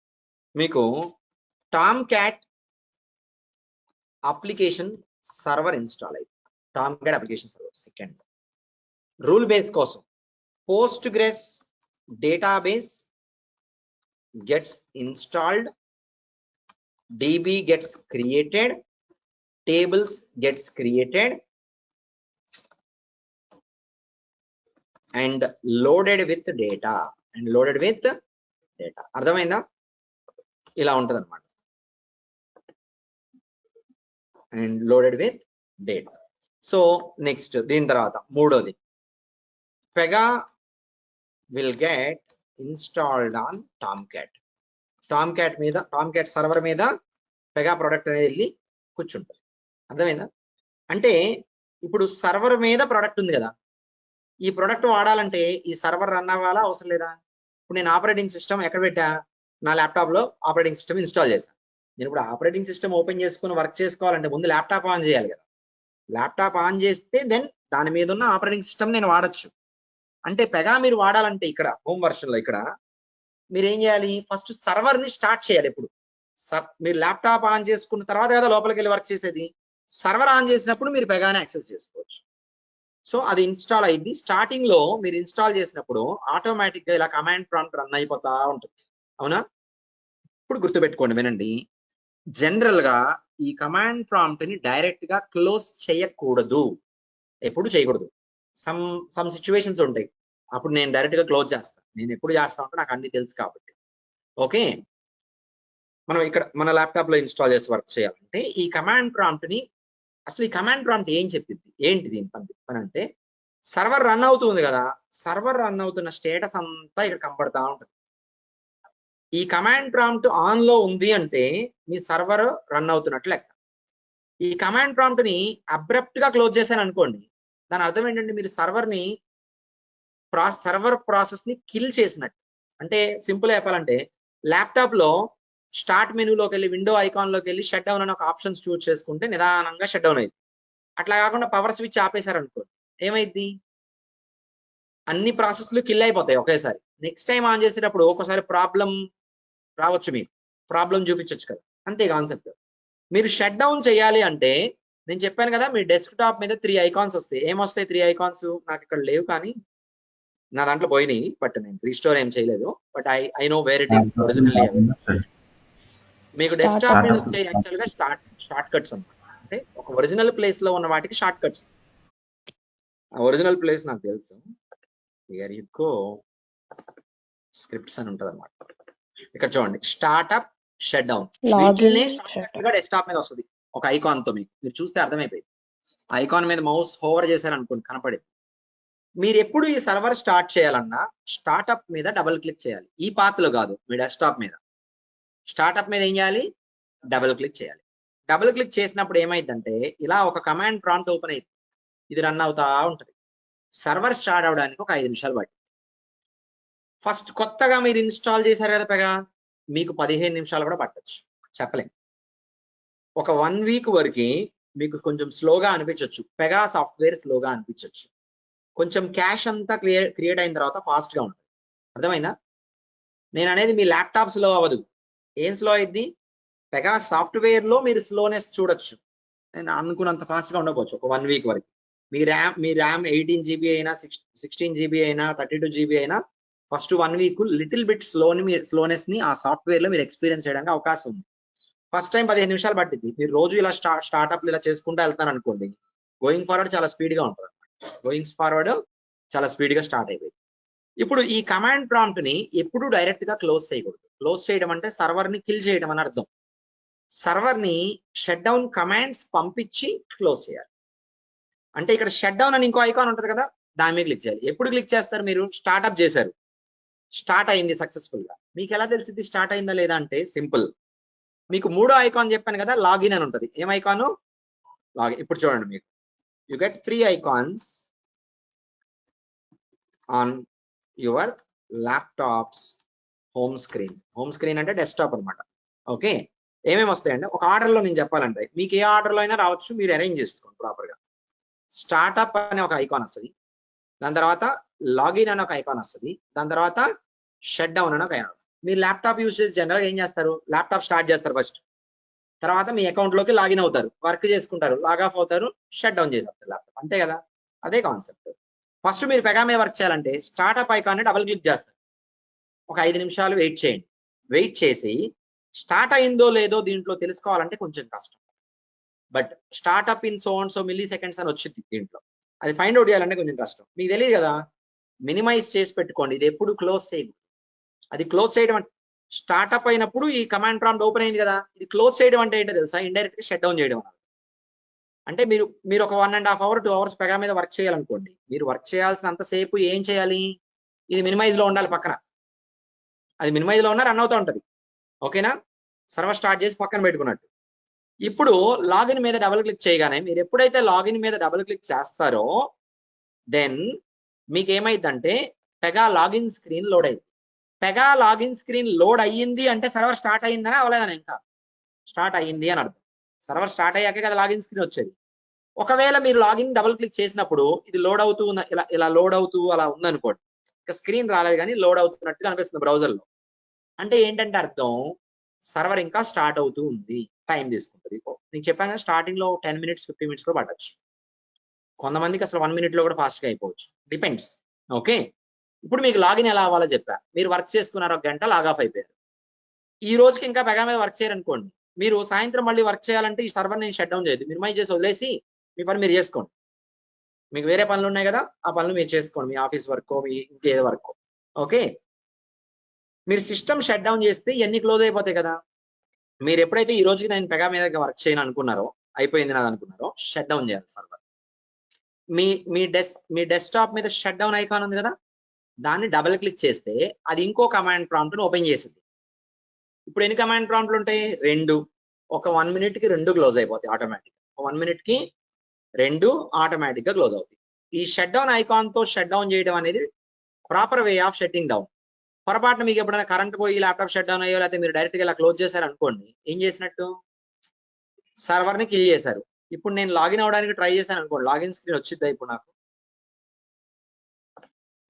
మీకు. Tomcat application server install అయింది. Tomcat application server. Second, rule base కోసం Postgres database gets installed, DB gets created, tables gets created and loaded with data. అర్థమైందా? ఇలా ఉంటుంది అనమాట. And loaded with data. So next దీని తర్వాత మూడోది, Pega will get installed on Tom cat server మీద Pega product అనేది వెళ్ళి కూర్చుంటుంది. అర్థమైందా? అంటే ఇప్పుడు సర్వర్ మీద ప్రోడక్ట్ ఉంది కదా, ఈ ప్రోడక్ట్ వాడాలంటే ఈ సర్వర్ రన్ అవ్వాలా అవసరం లేదా? ఇప్పుడు నేను ఆపరేటింగ్ సిస్టమ్ ఎక్కడ పెట్టా, నా ల్యాప్టాప్ లో ఆపరేటింగ్ సిస్టమ్ ఇన్స్టాల్ చేశాను. నేను ఇప్పుడు ఆపరేటింగ్ సిస్టమ్ ఓపెన్ చేసుకుని వర్క్ చేసుకోవాలంటే ముందు ల్యాప్టాప్ ఆన్ చేయాలి కదా. ల్యాప్టాప్ ఆన్ చేస్తే దెన్ దాని మీద ఉన్న ఆపరేటింగ్ సిస్టమ్ నేను వాడచ్చు. అంటే పెగా మీరు వాడాలంటే ఇక్కడ హోమ్ వర్షన్ లో ఇక్కడ మీరు ఏం చేయాలి, ఫస్ట్ సర్వర్ ని స్టార్ట్ చేయాలి. ఇప్పుడు మీరు ల్యాప్టాప్ ఆన్ చేసుకున్న తర్వాత కదా లోపలికి వెళ్ళి వర్క్ చేసేది. సర్వర్ ఆన్ చేసినప్పుడు మీరు పెగానే యాక్సెస్ చేసుకోవచ్చు. సో అది ఇన్స్టాల్ అయింది. స్టార్టింగ్ లో మీరు ఇన్స్టాల్ చేసినప్పుడు ఆటోమేటిక్ గా ఇలా కమాండ్ ప్రాంప్ట్ రన్ అయిపోతా ఉంటుంది, అవునా? ఇప్పుడు గుర్తుపెట్టుకోండి, వినండి. జనరల్ గా ఈ కమాండ్ ప్రాంప్ట్ ని డైరెక్ట్ గా క్లోజ్ చేయకూడదు, ఎప్పుడు చేయకూడదు. సమ్ సిచ్యువేషన్స్ ఉంటాయి, అప్పుడు నేను డైరెక్ట్ గా క్లోజ్ చేస్తాను. నేను ఎప్పుడు చేస్తా ఉంటే నాకు అన్ని తెలుసు కాబట్టి. ఓకే, మనం ఇక్కడ మన ల్యాప్టాప్ లో ఇన్స్టాల్ చేసి వర్క్ చేయాలంటే ఈ కమాండ్ ప్రాంప్ట్ ని, అసలు ఈ కమాండ్ ప్రాంప్ట్ ఏం చెప్పింది, ఏంటి దీని పని అంటే, సర్వర్ రన్ అవుతుంది కదా, సర్వర్ రన్ అవుతున్న స్టేటస్ అంతా ఇక్కడ కనపడతా ఉంటుంది. ఈ కమాండ్ ప్రాంప్ట్ ఆన్ లో ఉంది అంటే మీ సర్వర్ రన్ అవుతున్నట్లు లెక్క. ఈ కమాండ్ ప్రాంప్ట్ ని అబ్రప్ట్ గా క్లోజ్ చేశాను అనుకోండి, దాని అర్థం ఏంటంటే మీరు సర్వర్ ప్రాసెస్ ని కిల్ చేసినట్టు. అంటే సింపుల్ చెప్పాలంటే ల్యాప్టాప్ లో స్టార్ట్ మెనూలోకి వెళ్ళి విండో ఐకాన్ లోకి వెళ్ళి షట్ డౌన్ అని ఒక ఆప్షన్స్ చూస్ చేసుకుంటే నిదానంగా షట్ డౌన్ అయింది. అట్లా కాకుండా పవర్ స్విచ్ ఆపేశారనుకోండి, ఏమైంది, అన్ని ప్రాసెస్లు కిల్ అయిపోతాయి ఒకేసారి. నెక్స్ట్ టైం ఆన్ చేసేటప్పుడు ఒకసారి ప్రాబ్లం రావచ్చు, మీకు ప్రాబ్లం చూపించవచ్చు కదా, అంతే కాన్సెప్ట్. మీరు షట్ డౌన్ చేయాలి అంటే నేను చెప్పాను కదా, మీ డెస్క్ టాప్ మీద 3 ఐకాన్స్ వస్తాయి. ఏమొస్తాయి 3 ఐకాన్స్? నాకు ఇక్కడ లేవు కానీ నా దాంట్లో పోయినాయి, బట్ నేను రీస్టోర్ ఏం చేయలేదు. But I know where it is originally. మీకు డెస్క్టాప్ మీద వచ్చే యాక్చువల్ గా షార్ట్ కట్స్ అన్నమాట. అంటే ఒక ఒరిజినల్ ప్లేస్ లో ఉన్న వాటికి షార్ట్ కట్స్. ఆ ఒరిజినల్ ప్లేస్ నాకు తెలుసు. హియర్ యు గో, స్క్రిప్ట్స్ అని ఉంటది అన్నమాట. ఇక్కడ చూడండి, స్టార్ట్అప్, షట్ డౌన్, వీటినే షార్ట్ కట్ గా డెస్క్టాప్ మీద వస్తుంది ఒక ఐకాన్ తో. మీరు చూస్తే అర్థమైపోయింది. ఐకాన్ మీద మౌస్ హోవర్ చేశారనుకోండి కనపడేది. మీరు ఎప్పుడు ఈ సర్వర్ స్టార్ట్ చేయాలన్నా స్టార్ట్అప్ మీద డబుల్ క్లిక్ చేయాలి. ఈ పాత్ లో కాదు, మీ డెస్క్టాప్ మీద. స్టార్ట్అప్ మీద ఏం చేయాలి, డబుల్ క్లిక్ చేయాలి. డబుల్ క్లిక్ చేసినప్పుడు ఏమైందంటే ఇలా ఒక కమాండ్ ప్రాంప్ట్ ఓపెన్ అయింది, ఇది రన్ అవుతా ఉంటుంది. సర్వర్ స్టార్ట్ అవడానికి ఒక 5 నిమిషాలు పట్టింది. ఫస్ట్ కొత్తగా మీరు ఇన్స్టాల్ చేశారు కదా పెగా, మీకు 15 నిమిషాలు కూడా పట్టచ్చు, చెప్పలేం. ఒక 1 వీక్ వరకు మీకు కొంచెం స్లోగా అనిపించవచ్చు, పెగా సాఫ్ట్వేర్ స్లోగా అనిపించవచ్చు. కొంచెం క్యాష్ అంతా క్రియేట్ అయిన తర్వాత ఫాస్ట్ గా ఉంటుంది. అర్థమైందా? నేను అనేది మీ ల్యాప్టాప్ స్లో అవ్వదు. ఏం స్లో అయింది, పెగా సాఫ్ట్వేర్ లో మీరు స్లోనెస్ చూడొచ్చు. నేను అనుకున్నంత ఫాస్ట్ గా ఉండకపోవచ్చు ఒక 1 వీక్ వరకు. మీ ర్యామ్ 18 GB అయినా 16 GB అయినా 32 GB అయినా first 1 week little bit slowness ని ఆ సాఫ్ట్వేర్ లో మీరు ఎక్స్పీరియన్స్ చేయడానికి అవకాశం ఉంది. ఫస్ట్ టైం 15 నిమిషాలు పట్టింది. మీరు రోజు ఇలా స్టార్ట్అప్ ఇలా చేసుకుంటూ వెళ్తాను అనుకోండి, గోయింగ్ ఫార్వర్డ్ చాలా స్పీడ్ గా ఉంటుంది. గోయింగ్ ఫార్వర్డ్ చాలా స్పీడ్ గా స్టార్ట్ అయిపోయింది. ఇప్పుడు ఈ కమాండ్ ప్రాంప్ట్ ని ఎప్పుడు డైరెక్ట్ గా క్లోజ్ చేయకూడదు. క్లోజ్ చేయడం అంటే సర్వర్ ని కిల్ చేయడం అని అర్థం. సర్వర్ ని షట్ డౌన్ కమాండ్స్ పంపించి క్లోజ్ చేయాలి. అంటే ఇక్కడ షట్ డౌన్ అని ఇంకో ఐకాన్ ఉంటుంది కదా, దాని మీద క్లిక్ చేయాలి. ఎప్పుడు క్లిక్ చేస్తారు? మీరు స్టార్ట్అప్ చేశారు, స్టార్ట్ అయింది సక్సెస్ఫుల్ గా. మీకు ఎలా తెలిసింది స్టార్ట్ అయిందా లేదా అంటే సింపుల్. మీకు మూడో ఐకాన్ చెప్పాను కదా, లాగిన్ అని ఉంటుంది. ఏం ఐకాను? లాగిన్. ఇప్పుడు చూడండి, మీకు you get 3 icons on your laptops home screen. Home screen అంటే డెస్క్టాప్ అనమాట. ఓకే, ఏమేమి వస్తాయంటే ఒక ఆర్డర్ లో నేను చెప్పాలంటే మీకు ఏ ఆర్డర్ లో అయినా రావచ్చు, మీరు అరేంజ్ చేసుకోండి ప్రాపర్ గా. స్టార్ట్అప్ అనే ఒక ఐకాన్ వస్తుంది, దాని తర్వాత లాగిన్ అనే ఒక ఐకాన్ వస్తుంది, దాని తర్వాత షట్ డౌన్ అనే ఒక ఐకాన్. మీరు ల్యాప్టాప్ యూజ్ చేసి జనరల్ ఏం చేస్తారు? ల్యాప్టాప్ స్టార్ట్ చేస్తారు ఫస్ట్, తర్వాత మీ అకౌంట్ లోకి లాగిన్ అవుతారు, వర్క్ చేసుకుంటారు, లాగ్ ఆఫ్ అవుతారు, షట్ డౌన్ చేస్తారు ల్యాప్టాప్. అంతే కదా, అదే కాన్సెప్ట్. ఫస్ట్ మీరు పెగామే వర్క్ చేయాలంటే స్టార్ట్అప్ ఐకాన్ ని డబుల్ క్లిక్ చేస్తారు, ఒక 5 నిమిషాలు వెయిట్ చేయండి. వెయిట్ చేసి స్టార్ట్ అయిందో లేదో దీంట్లో తెలుసుకోవాలంటే కొంచెం కష్టం. But startup in so milli seconds అని వచ్చింది దీంట్లో, అది ఫైండ్ అవుట్ చేయాలంటే కొంచెం కష్టం. మీకు తెలియదు కదా, మినిమైజ్ చేసి పెట్టుకోండి. ఇది ఎప్పుడు క్లోజ్ చేయండి. అది క్లోజ్ చేయడం అంటే స్టార్ట్అప్ అయినప్పుడు ఈ కమాండ్ ప్రాంప్ట్ ఓపెన్ అయింది కదా, ఇది క్లోజ్ చేయడం అంటే ఏంటో తెలుసా? ఇండైరెక్ట్ గా షట్ డౌన్ చేయడం. అంటే మీరు ఒక 1.5 hours 2 hours పెగా మీద వర్క్ చేయాలనుకోండి, మీరు వర్క్ చేయాల్సినంత సేపు ఏం చేయాలి? ఇది మినిమైజ్ లో ఉండాలి పక్కన. అది మినిమైజ్ లో ఉన్నా రన్ అవుతూ ఉంటది. ఓకేనా, సర్వర్ స్టార్ట్ చేసి పక్కన పెట్టుకున్నట్టు. ఇప్పుడు లాగిన్ మీద డబుల్ క్లిక్ చేయగానే, మీరు ఎప్పుడైతే లాగిన్ మీద డబుల్ క్లిక్ చేస్తారో దెన్ మీకు ఏమైందంటే పెగా లాగిన్ స్క్రీన్ లోడ్ అయింది. పెగా లాగిన్ స్క్రీన్ లోడ్ అయ్యింది అంటే సర్వర్ స్టార్ట్ అయ్యిందని అవలేదని, ఇంకా స్టార్ట్ అయ్యింది అని అర్థం. సర్వర్ స్టార్ట్ అయ్యాకే కదా లాగిన్ స్క్రీన్ వచ్చేది. ఒకవేళ మీరు లాగిన్ డబుల్ క్లిక్ చేసినప్పుడు ఇది లోడ్ అవుతూ ఇలా లోడ్ అవుతూ అలా ఉందనుకోండి, ఇంకా స్క్రీన్ రాలేదు కానీ లోడ్ అవుతున్నట్టుగా అనిపిస్తుంది బ్రౌజర్ లో. అంటే ఏంటంటే అర్థం, సర్వర్ ఇంకా స్టార్ట్ అవుతూ ఉంది, టైం తీసుకుంటుంది. నేను చెప్పాను కదా, స్టార్టింగ్ లో 10 minutes 50 minutes కూడా పట్టచ్చు, కొంతమందికి అసలు 1 minute లో కూడా ఫాస్ట్ గా అయిపోవచ్చు, డిపెండ్స్. ఓకే, ఇప్పుడు మీకు లాగిన్ ఎలా అవ్వాలో చెప్పా. మీరు వర్క్ చేసుకున్నారు, 1 గంట లాగ్ ఆఫ్ అయిపోయారు. ఈ రోజుకి ఇంకా పెగా మీద వర్క్ చేయాలనుకోండి, మీరు సాయంత్రం మళ్ళీ వర్క్ చేయాలంటే ఈ సర్వర్ నేను షట్ డౌన్ చేయదు, మినిమైజ్ చేసి వదిలేసి మీ పని మీరు చేసుకోండి. మీకు వేరే పనులు ఉన్నాయి కదా, ఆ పనులు మీరు చేసుకోండి, మీ ఆఫీస్ వర్క్, మీ ఇంకేదో వర్క్. ఓకే, మీరు సిస్టమ్ షట్ డౌన్ చేస్తే ఇవన్నీ క్లోజ్ అయిపోతాయి కదా. మీరు ఎప్పుడైతే ఈ రోజుకి నేను పెగా మీద వర్క్ చేయను అనుకున్నారో, అయిపోయింది నాది అనుకున్నారో, షట్ డౌన్ చేయాలి సర్వర్. మీ డెస్క్టాప్ మీద షట్ డౌన్ ఐకాన్ ఉంది కదా, దాన్ని డబుల్ క్లిక్ చేస్తే అది ఇంకో కమాండ్ ప్రాంప్ట్ ని ఓపెన్ చేసింది. ఇప్పుడు ఎన్ని కమాండ్ ప్రాంప్ట్లు ఉంటాయి? 2. ఒక 1 minute కి 2 క్లోజ్ అయిపోతాయి ఆటోమేటిక్. 1 minute కి 2 ఆటోమేటిక్ గా క్లోజ్ అవుతాయి. ఈ షట్ డౌన్ ఐకాన్ తో షట్ డౌన్ చేయడం అనేది proper way of shutting down. పొరపాటున మీకు ఎప్పుడైనా కరెంట్ పోయి ల్యాప్టాప్ షట్ డౌన్ అయ్యో, లేకపోతే మీరు డైరెక్ట్ గా ఇలా క్లోజ్ చేశారు అనుకోండి, ఏం చేసినట్టు? సర్వర్ ని కిల్ చేశారు. ఇప్పుడు నేను లాగిన్ అవడానికి ట్రై చేశాను అనుకోండి, లాగిన్ స్క్రీన్ వచ్చిద్దా? ఇప్పుడు నాకు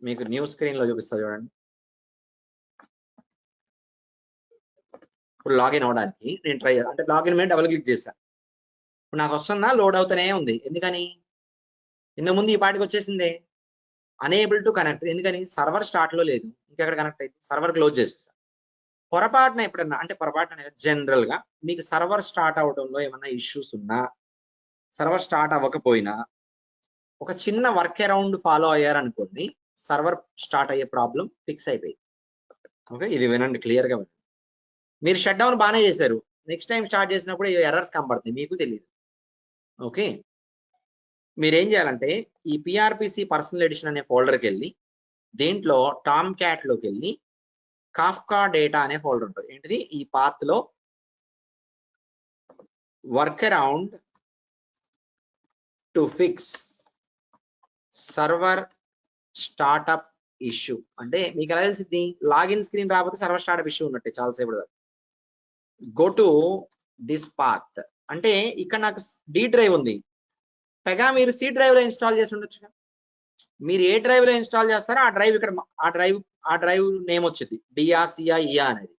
మీకు న్యూ స్క్రీన్ లో చూపిస్తా చూడండి. ఇప్పుడు లాగిన్ అవడానికి నేను ట్రై అంటే లాగిన్ మీద డబుల్ క్లిక్ చేశాను, ఇప్పుడు నాకు వస్తుందా? లోడ్ అవుతూనే ఉంది. ఎందుకని? ఇంతకుముందు ఈ పాటికి వచ్చేసిందే. Unable to connect. ఎందుకని? సర్వర్ స్టార్ట్ లో లేదు, ఇంకెక్కడ కనెక్ట్ అయింది? సర్వర్ క్లోజ్ చేసేసాను. పొరపాటున ఎప్పుడన్నా, అంటే పొరపాటున జనరల్ గా మీకు సర్వర్ స్టార్ట్ అవడంలో ఏమన్నా ఇష్యూస్ ఉన్నా, సర్వర్ స్టార్ట్ అవ్వకపోయినా ఒక చిన్న వర్క్ అరౌండ్ ఫాలో అయ్యారనుకోండి, సర్వర్ స్టార్ట్ అయ్యే ప్రాబ్లం ఫిక్స్ అయిపోయింది. ఓకే, ఇది వినండి, క్లియర్ గా వినండి. మీరు షట్ డౌన్ బాగానే చేశారు, నెక్స్ట్ టైం స్టార్ట్ చేసినప్పుడు ఎర్రర్స్ కనబడుతుంది, మీకు తెలియదు. ఓకే, మీరేం చేయాలంటే ఈ పిఆర్పిసి పర్సనల్ ఎడిషన్ అనే ఫోల్డర్కి వెళ్ళి, దీంట్లో టామ్ క్యాట్ లోకి వెళ్ళి కాఫ్కా డేటా అనే ఫోల్డర్ ఉంటుంది. ఏంటిది? ఈ పాత్ లో work around to fix server startup issue. అంటే మీకు ఎలా తెలిసింది? లాగిన్ స్క్రీన్ రాకపోతే సర్వర్ స్టార్ట్అప్ ఇష్యూ ఉన్నట్టే చాలాసేపు. గో టు దిస్ పాత్ అంటే ఇక్కడ నాకు డి డ్రైవ్ ఉంది, పెగా మీరు సి డ్రైవ్ లో ఇన్స్టాల్ చేసి ఉండొచ్చు. మీరు ఏ డ్రైవ్ లో ఇన్స్టాల్ చేస్తారో ఆ డ్రైవ్ ఇక్కడ, ఆ డ్రైవ్ నేమ్ వచ్చింది డియా, సియా, ఇయా అనేది.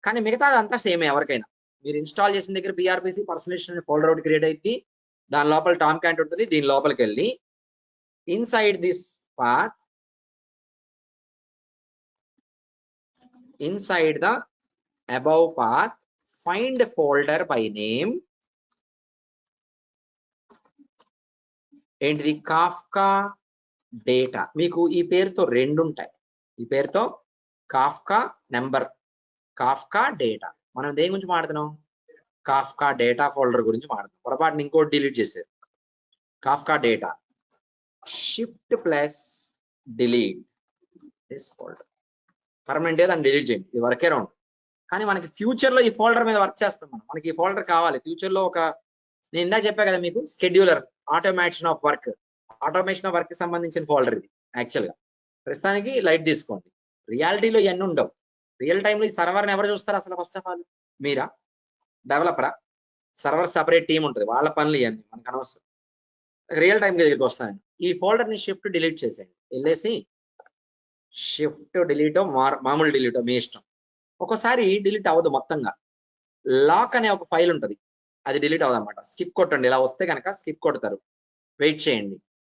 కానీ మిగతా అంతా సేమే. ఎవరికైనా మీరు ఇన్స్టాల్ చేసిన దగ్గర పిఆర్పిసి పర్సనల్ ఎడిషన్ అనే ఫోల్డర్ ఒకటి క్రియేట్ అయింది, దాని లోపల టామ్ క్యాట్ ఉంటుంది. దీని లోపలికి వెళ్ళి inside this path, inside the above path, find a folder by name ఏంటిది కాఫ్కా డేటా. మీకు ఈ పేరుతో రెండు ఉంటాయి. ఈ పేరుతో కాఫ్కా నెంబర్, కాఫ్కా డేటా. మనం దేని గురించి మాట్లాడుతున్నాం? కాఫ్కా డేటా ఫోల్డర్ గురించి మాట్లాడుతున్నాం. పొరపాటున ఇంకోటి డిలీట్ చేశారు. Kafka data, shift plus delete this folder. Permanent గా దాన్ని డిలీట్ చేయండి. ఇది వర్కే రౌండ్. కానీ మనకి ఫ్యూచర్ లో ఈ ఫోల్డర్ మీద వర్క్ చేస్తాం మనం. మనకి ఈ ఫోల్డర్ కావాలి ఫ్యూచర్ లో. నేను ఇందా చెప్పా కదా మీకు, scheduler, automation of work, automation of work కి సంబంధించిన ఫోల్డర్ ఇది. యాక్చువల్ గా ప్రస్తుతానికి లైట్ తీసుకోండి. రియాలిటీలో ఇవన్నీ ఉండవు. రియల్ టైంలో ఈ సర్వర్ని ఎవరు చూస్తారు అసలు? ఫస్ట్ ఆఫ్ ఆల్ మీరా, డెవలపరా? సర్వర్ సపరేట్ టీం ఉంటుంది, వాళ్ళ పనులు ఇవన్నీ మనకు అనవసరం. రియల్ టైం దగ్గరికి వస్తాను. ఈ ఫోల్డర్ ని షిఫ్ట్ డిలీట్ చేసేయండి. వెళ్ళేసి షిఫ్ట్ డిలీటో మామూలు డిలీటో మీ ఇష్టం. ఒక్కోసారి డిలీట్ అవ్వదు మొత్తంగా. లాక్ అనే ఒక ఫైల్ ఉంటుంది, అది డిలీట్ అవ్వదు అనమాట. స్కిప్ కొట్టండి. ఇలా వస్తే కనుక స్కిప్ కొడతారు. వెయిట్ చేయండి.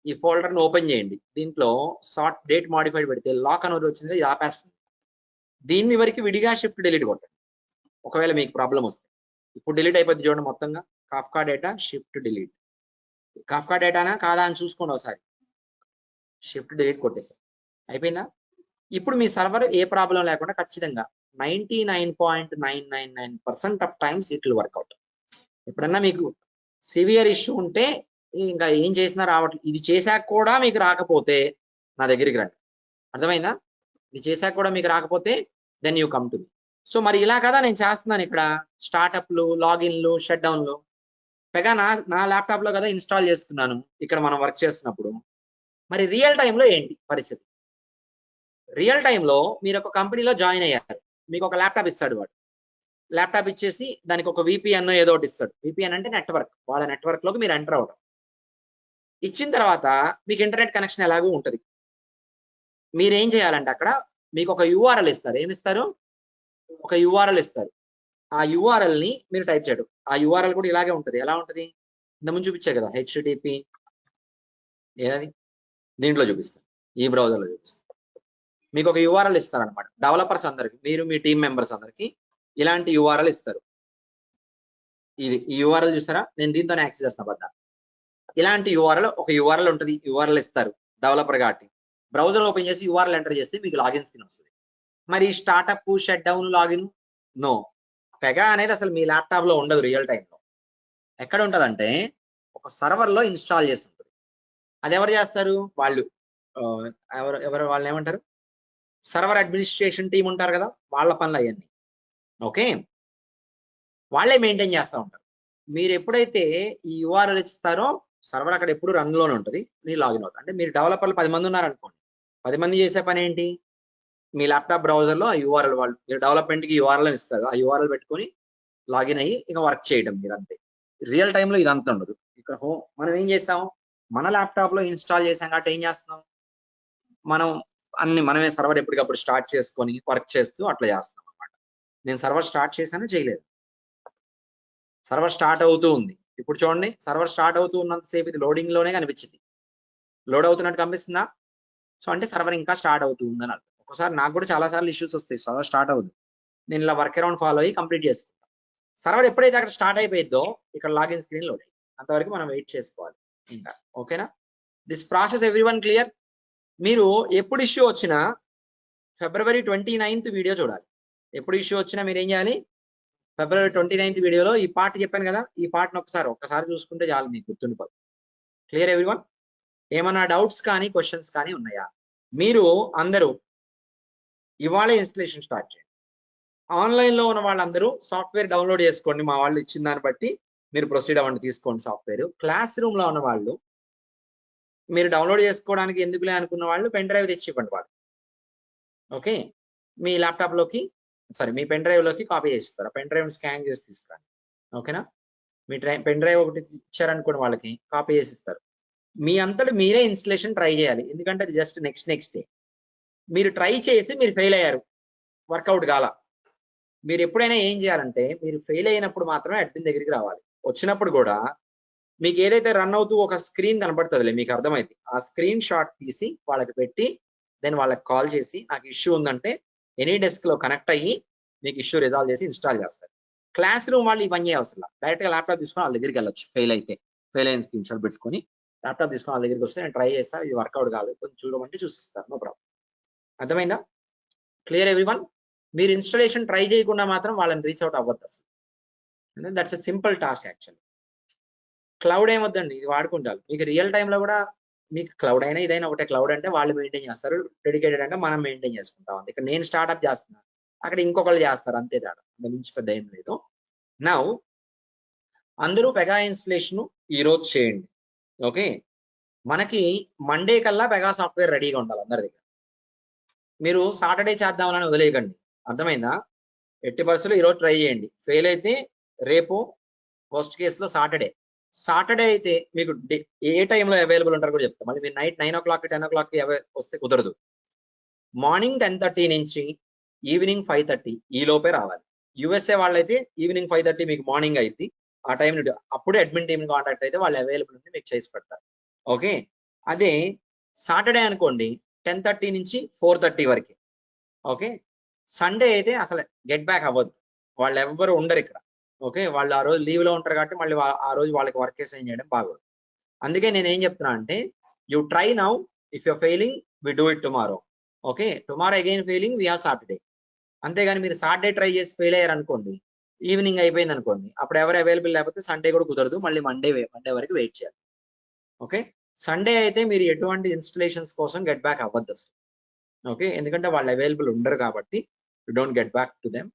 ఈ ఫోల్డర్ ని ఓపెన్ చేయండి. దీంట్లో సార్ట్ డేట్ మాడిఫైడ్ పెడితే లాక్ అనేది వచ్చింది, ఇది ఆపేస్తుంది. దీన్ని వరకు విడిగా షిఫ్ట్ డిలీట్ కొట్టండి ఒకవేళ మీకు ప్రాబ్లం వస్తే. ఇప్పుడు డిలీట్ అయిపోద్ది చూడండి మొత్తంగా. Kafka data shift delete. Kafka డేటానా కాదా అని చూసుకోండి ఒకసారి. షిఫ్ట్ డిలీట్ కొట్టేసారు. అయిపోయిందా? ఇప్పుడు మీ సర్వర్ ఏ ప్రాబ్లం లేకుండా ఖచ్చితంగా 99.999% of times it will work out. ఎప్పుడన్నా మీకు సివియర్ ఇష్యూ ఉంటే ఇంకా ఏం చేసినా రావట్లేదు, ఇది చేశాక కూడా మీకు రాకపోతే నా దగ్గరికి రండి. అర్థమైందా? ఇది చేశాక కూడా మీకు రాకపోతే then you come to me. So మరి ఇలా కదా నేను చేస్తున్నాను ఇక్కడ. స్టార్టప్లు, లాగిన్లు, షట్ డౌన్లు పైగా నా ల్యాప్టాప్ లో కదా ఇన్స్టాల్ చేసుకున్నాను ఇక్కడ మనం వర్క్ చేస్తున్నప్పుడు. మరి రియల్ టైంలో ఏంటి పరిస్థితి? రియల్ టైంలో మీరు ఒక కంపెనీలో జాయిన్ అయ్యారు. మీకు ఒక ల్యాప్టాప్ ఇస్తాడు వాడు. ల్యాప్టాప్ ఇచ్చేసి దానికి ఒక VPN ఏదో ఒకటి ఇస్తాడు. VPN అంటే నెట్వర్క్. వాళ్ళ నెట్వర్క్ లోకి మీరు ఎంటర్ అవ్వడం. ఇచ్చిన తర్వాత మీకు ఇంటర్నెట్ కనెక్షన్ ఎలాగూ ఉంటుంది. మీరేం చేయాలంటే అక్కడ మీకు ఒక URL ఇస్తారు. ఏమిస్తారు? ఒక URL ఇస్తారు. ఆ URL ని మీరు టైప్ చేయడం. ఆ URL కూడా ఇలాగే ఉంటుంది. ఎలా ఉంటుంది? ఇంతకుముందు చూపించే కదా, HTTP ఏది దీంట్లో చూపిస్తాను, ఈ బ్రౌజర్ లో చూపిస్తాను. మీకు ఒక URL ఇస్తారనమాట. డెవలపర్స్ అందరికి, మీరు మీ టీం మెంబర్స్ అందరికి ఇలాంటి URL ఇస్తారు. ఇది ఈ URL చూసారా? నేను దీంతోనే యాక్సెస్ చేస్తాను బద్ద. ఇలాంటి ఒక URL ఉంటుంది. URL ఇస్తారు డెవలపర్ కాబట్టి. బ్రౌజర్ ఓపెన్ చేసి URL ఎంటర్ చేస్తే మీకు లాగిన్ స్క్రీన్ వస్తుంది. మరి startup, shut down, login no. Pega అనేది అసలు మీ ల్యాప్టాప్ లో ఉండదు. రియల్ టైంలో ఎక్కడ ఉంటుందంటే ఒక సర్వర్ లో ఇన్స్టాల్ చేసి ఉంటుంది. అది ఎవరు చేస్తారు? వాళ్ళు వాళ్ళని ఏమంటారు? సర్వర్ అడ్మినిస్ట్రేషన్ టీం ఉంటారు కదా, వాళ్ళ పనులు అవన్నీ. ఓకే, వాళ్ళే మెయింటైన్ చేస్తూ ఉంటారు. మీరు ఎప్పుడైతే ఈ URL ఇస్తారో సర్వర్ అక్కడ ఎప్పుడు రన్ లోనే ఉంటుంది. మీరు లాగిన్ అవుతారు. అంటే మీరు డెవలపర్లు 10 మంది ఉన్నారనుకోండి. 10 మంది చేసే పని ఏంటి? మీ ల్యాప్టాప్ బ్రౌజర్ లో ఆ URL వాళ్ళు డెవలప్మెంట్ కి URL ఇస్తారు. ఆ URL పెట్టుకొని లాగిన్ అయ్యి ఇంకా వర్క్ చేయడం మీరు అంతే. రియల్ టైంలో ఇదంతా ఉండదు. ఇక్కడ మనం ఏం చేస్తాం? మన ల్యాప్టాప్ లో ఇన్స్టాల్ చేసాం కాబట్టి ఏం చేస్తున్నాం? మనం మనమే సర్వర్ ఎప్పటికప్పుడు స్టార్ట్ చేసుకొని వర్క్ చేస్తూ అట్లా చేస్తాం అనమాట. నేను సర్వర్ స్టార్ట్ చేశాను, చేయలేదు. సర్వర్ స్టార్ట్ అవుతూ ఉంది. ఇప్పుడు చూడండి, సర్వర్ స్టార్ట్ అవుతూ ఉన్నంతసేపు ఇది లోడింగ్ లోనే కనిపించింది. లోడ్ అవుతున్నట్టు కనిపిస్తుందా? సో అంటే సర్వర్ ఇంకా స్టార్ట్ అవుతూ ఉందని అర్థం. ఒకసారి నాకు కూడా చాలా సార్లు ఇష్యూస్ వస్తాయి, సర్వర్ స్టార్ట్ అవుతుంది. నేను ఇలా వర్క్ అరౌండ్ ఫాలో అయ్యి కంప్లీట్ చేసుకుంటాను. సర్వర్ ఎప్పుడైతే అక్కడ స్టార్ట్ అయిపోయిద్దో ఇక్కడ లాగిన్ స్క్రీన్ లోడ్ అయ్యి అంతవరకు మనం వెయిట్ చేసుకోవాలి ఇంకా. ఓకేనా? This process everyone clear? మీరు ఎప్పుడు ఇష్యూ వచ్చినా February 29th వీడియో చూడాలి. ఎప్పుడు ఇష్యూ వచ్చినా మీరు ఏం చేయాలి? February 29th వీడియోలో ఈ పార్ట్ చెప్పాను కదా, ఈ పార్ట్ని ఒక్కసారి చూసుకుంటే చాలు, మీకు గుర్తుండిపోదు. Clear everyone? ఏమన్నా డౌట్స్ కానీ క్వశ్చన్స్ కానీ ఉన్నాయా? మీరు అందరూ ఇవాళ ఇన్స్టలేషన్ స్టార్ట్ చేయండి. ఆన్లైన్లో ఉన్న వాళ్ళందరూ సాఫ్ట్వేర్ డౌన్లోడ్ చేసుకోండి. మా వాళ్ళు ఇచ్చిన దాన్ని బట్టి మీరు ప్రొసీడ్ అవ్వండి, తీసుకోండి సాఫ్ట్వేర్. క్లాస్ రూమ్లో ఉన్న వాళ్ళు మీరు డౌన్లోడ్ చేసుకోవడానికి ఎందుకులే అనుకున్న వాళ్ళు పెన్ డ్రైవ్ తెచ్చి ఇవ్వండి వాళ్ళు. ఓకే, మీ ల్యాప్టాప్లోకి మీ పెన్ డ్రైవ్లోకి కాపీ చేస్తారు. పెన్ డ్రైవ్ స్కాన్ చేసి తీసుకురండి. ఓకేనా? మీ పెన్ డ్రైవ్ ఒకటి ఇచ్చారనుకోండి, వాళ్ళకి కాపీ చేసి ఇస్తారు. మీ అంతటి మీరే ఇన్స్టలేషన్ ట్రై చేయాలి. ఎందుకంటే అది జస్ట్ నెక్స్ట్ డే. మీరు ట్రై చేసి మీరు ఫెయిల్ అయ్యారు, వర్కౌట్ కాల. మీరు ఎప్పుడైనా ఏం చేయాలంటే, మీరు ఫెయిల్ అయినప్పుడు మాత్రమే అడ్మిన్ దగ్గరికి రావాలి. వచ్చినప్పుడు కూడా మీకు ఏదైతే రన్ అవుతూ ఒక స్క్రీన్ కనబడుతుందిలే, మీకు అర్థమైంది, ఆ స్క్రీన్ షాట్ తీసి వాళ్ళకి పెట్టి దెన్ వాళ్ళకి కాల్ చేసి నాకు ఇష్యూ ఉందంటే ఎనీ డెస్క్ లో కనెక్ట్ అయ్యి మీకు ఇష్యూ రిజాల్వ్ చేసి ఇన్స్టాల్ చేస్తారు. క్లాస్ రూమ్ వాళ్ళు ఇవన్నీ అవసరం, డైరెక్ట్ గా ల్యాప్టాప్ తీసుకొని వాళ్ళ దగ్గరికి వెళ్ళొచ్చు. ఫెయిల్ అయిన స్క్రీన్ షాట్ పెట్టుకొని ల్యాప్టాప్ తీసుకొని వాళ్ళ దగ్గరికి వస్తే నేను ట్రై చేస్తా, ఇది వర్కౌట్ కాదు కొంచెం చూడమంటే చూసిస్తారు, నో ప్రాబ్లం. అర్థమైందా? Clear everyone? మీరు ఇన్స్టాలేషన్ ట్రై చేయకుండా మాత్రం వాళ్ళని రీచ్ అవుట్ అవ్వద్దు అసలు. That's a simple task actually. Cloud ఏమొద్దండి, ఇది వాడుకుంటారు. మీకు రియల్ టైంలో కూడా మీకు క్లౌడ్ అయినా ఇదైనా ఒకటే, క్లౌడ్ అంటే వాళ్ళు మెయింటైన్ చేస్తారు, డెడికేటెడ్ అంటే మనం మెయింటైన్ చేసుకుంటాం. ఇక్కడ నేను స్టార్ట్అప్ చేస్తున్నా, అక్కడ ఇంకొకళ్ళు చేస్తారు, అంతే తేడా, అంత మించి పెద్ద ఏం లేదు. నౌ అందరూ పెగా ఇన్స్టలేషన్ ఈ రోజు చేయండి. ఓకే, మనకి మండే కల్లా పెగా సాఫ్ట్వేర్ రెడీగా ఉండాలి అందరి దగ్గర. మీరు సాటర్డే చేద్దామని వదిలేయకండి, అర్థమైందా? ఎట్టి పరిస్థితుల్లో ఈరోజు ట్రై చేయండి. ఫెయిల్ అయితే రేపు, ఫస్ట్ కేసులో సాటర్డే అయితే మీకు ఏ టైంలో అవైలబుల్ ఉంటారు కూడా చెప్తాం. మళ్ళీ మీరు నైట్ 9 o'clock 10 o'clock వస్తే కుదరదు. మార్నింగ్ 10:30 నుంచి ఈవినింగ్ 5:30 ఈ లోపే రావాలి. యుఎస్ఏ వాళ్ళైతే ఈవినింగ్ 5:30 మీకు మార్నింగ్ అయింది, ఆ టైం నుండి అప్పుడే అడ్మిన్ టీమ్ కాంటాక్ట్ అయితే వాళ్ళు అవైలబుల్ ఉండి మీకు చేసి పెడతారు. ఓకే, అదే సాటర్డే అనుకోండి 10:30 నుంచి 4:30 వరకు. ఓకే, సండే అయితే అసలు గెట్ బ్యాక్ అవ్వద్దు, వాళ్ళు ఎవ్వరు ఉండరు ఇక్కడ. ఓకే, వాళ్ళు ఆ రోజు లీవ్ లో ఉంటారు కాబట్టి మళ్ళీ ఆ రోజు వాళ్ళకి వర్క్ అసైన్ చేయడం బాగోదు. అందుకే నేను ఏం చెప్తున్నా అంటే you try now, if you're failing we do it tomorrow. Okay, tomorrow again failing we have Saturday. అంతేగాని మీరు సాటర్డే ట్రై చేసి ఫెయిల్ అయ్యారు అనుకోండి, ఈవినింగ్ అయిపోయింది అనుకోండి, అప్పుడు ఎవరు అవైలబుల్ లేకపోతే సండే కూడా కుదరదు, మళ్ళీ మండే వరకు వెయిట్ చేయాలి. ఓకే, సండే అయితే మీరు ఎటువంటి ఇన్స్టలేషన్స్ కోసం గెట్ బ్యాక్ అవ్వద్దు అసలు. ఓకే, ఎందుకంటే వాళ్ళు అవైలబుల్ ఉండరు కాబట్టి you don't get back to them.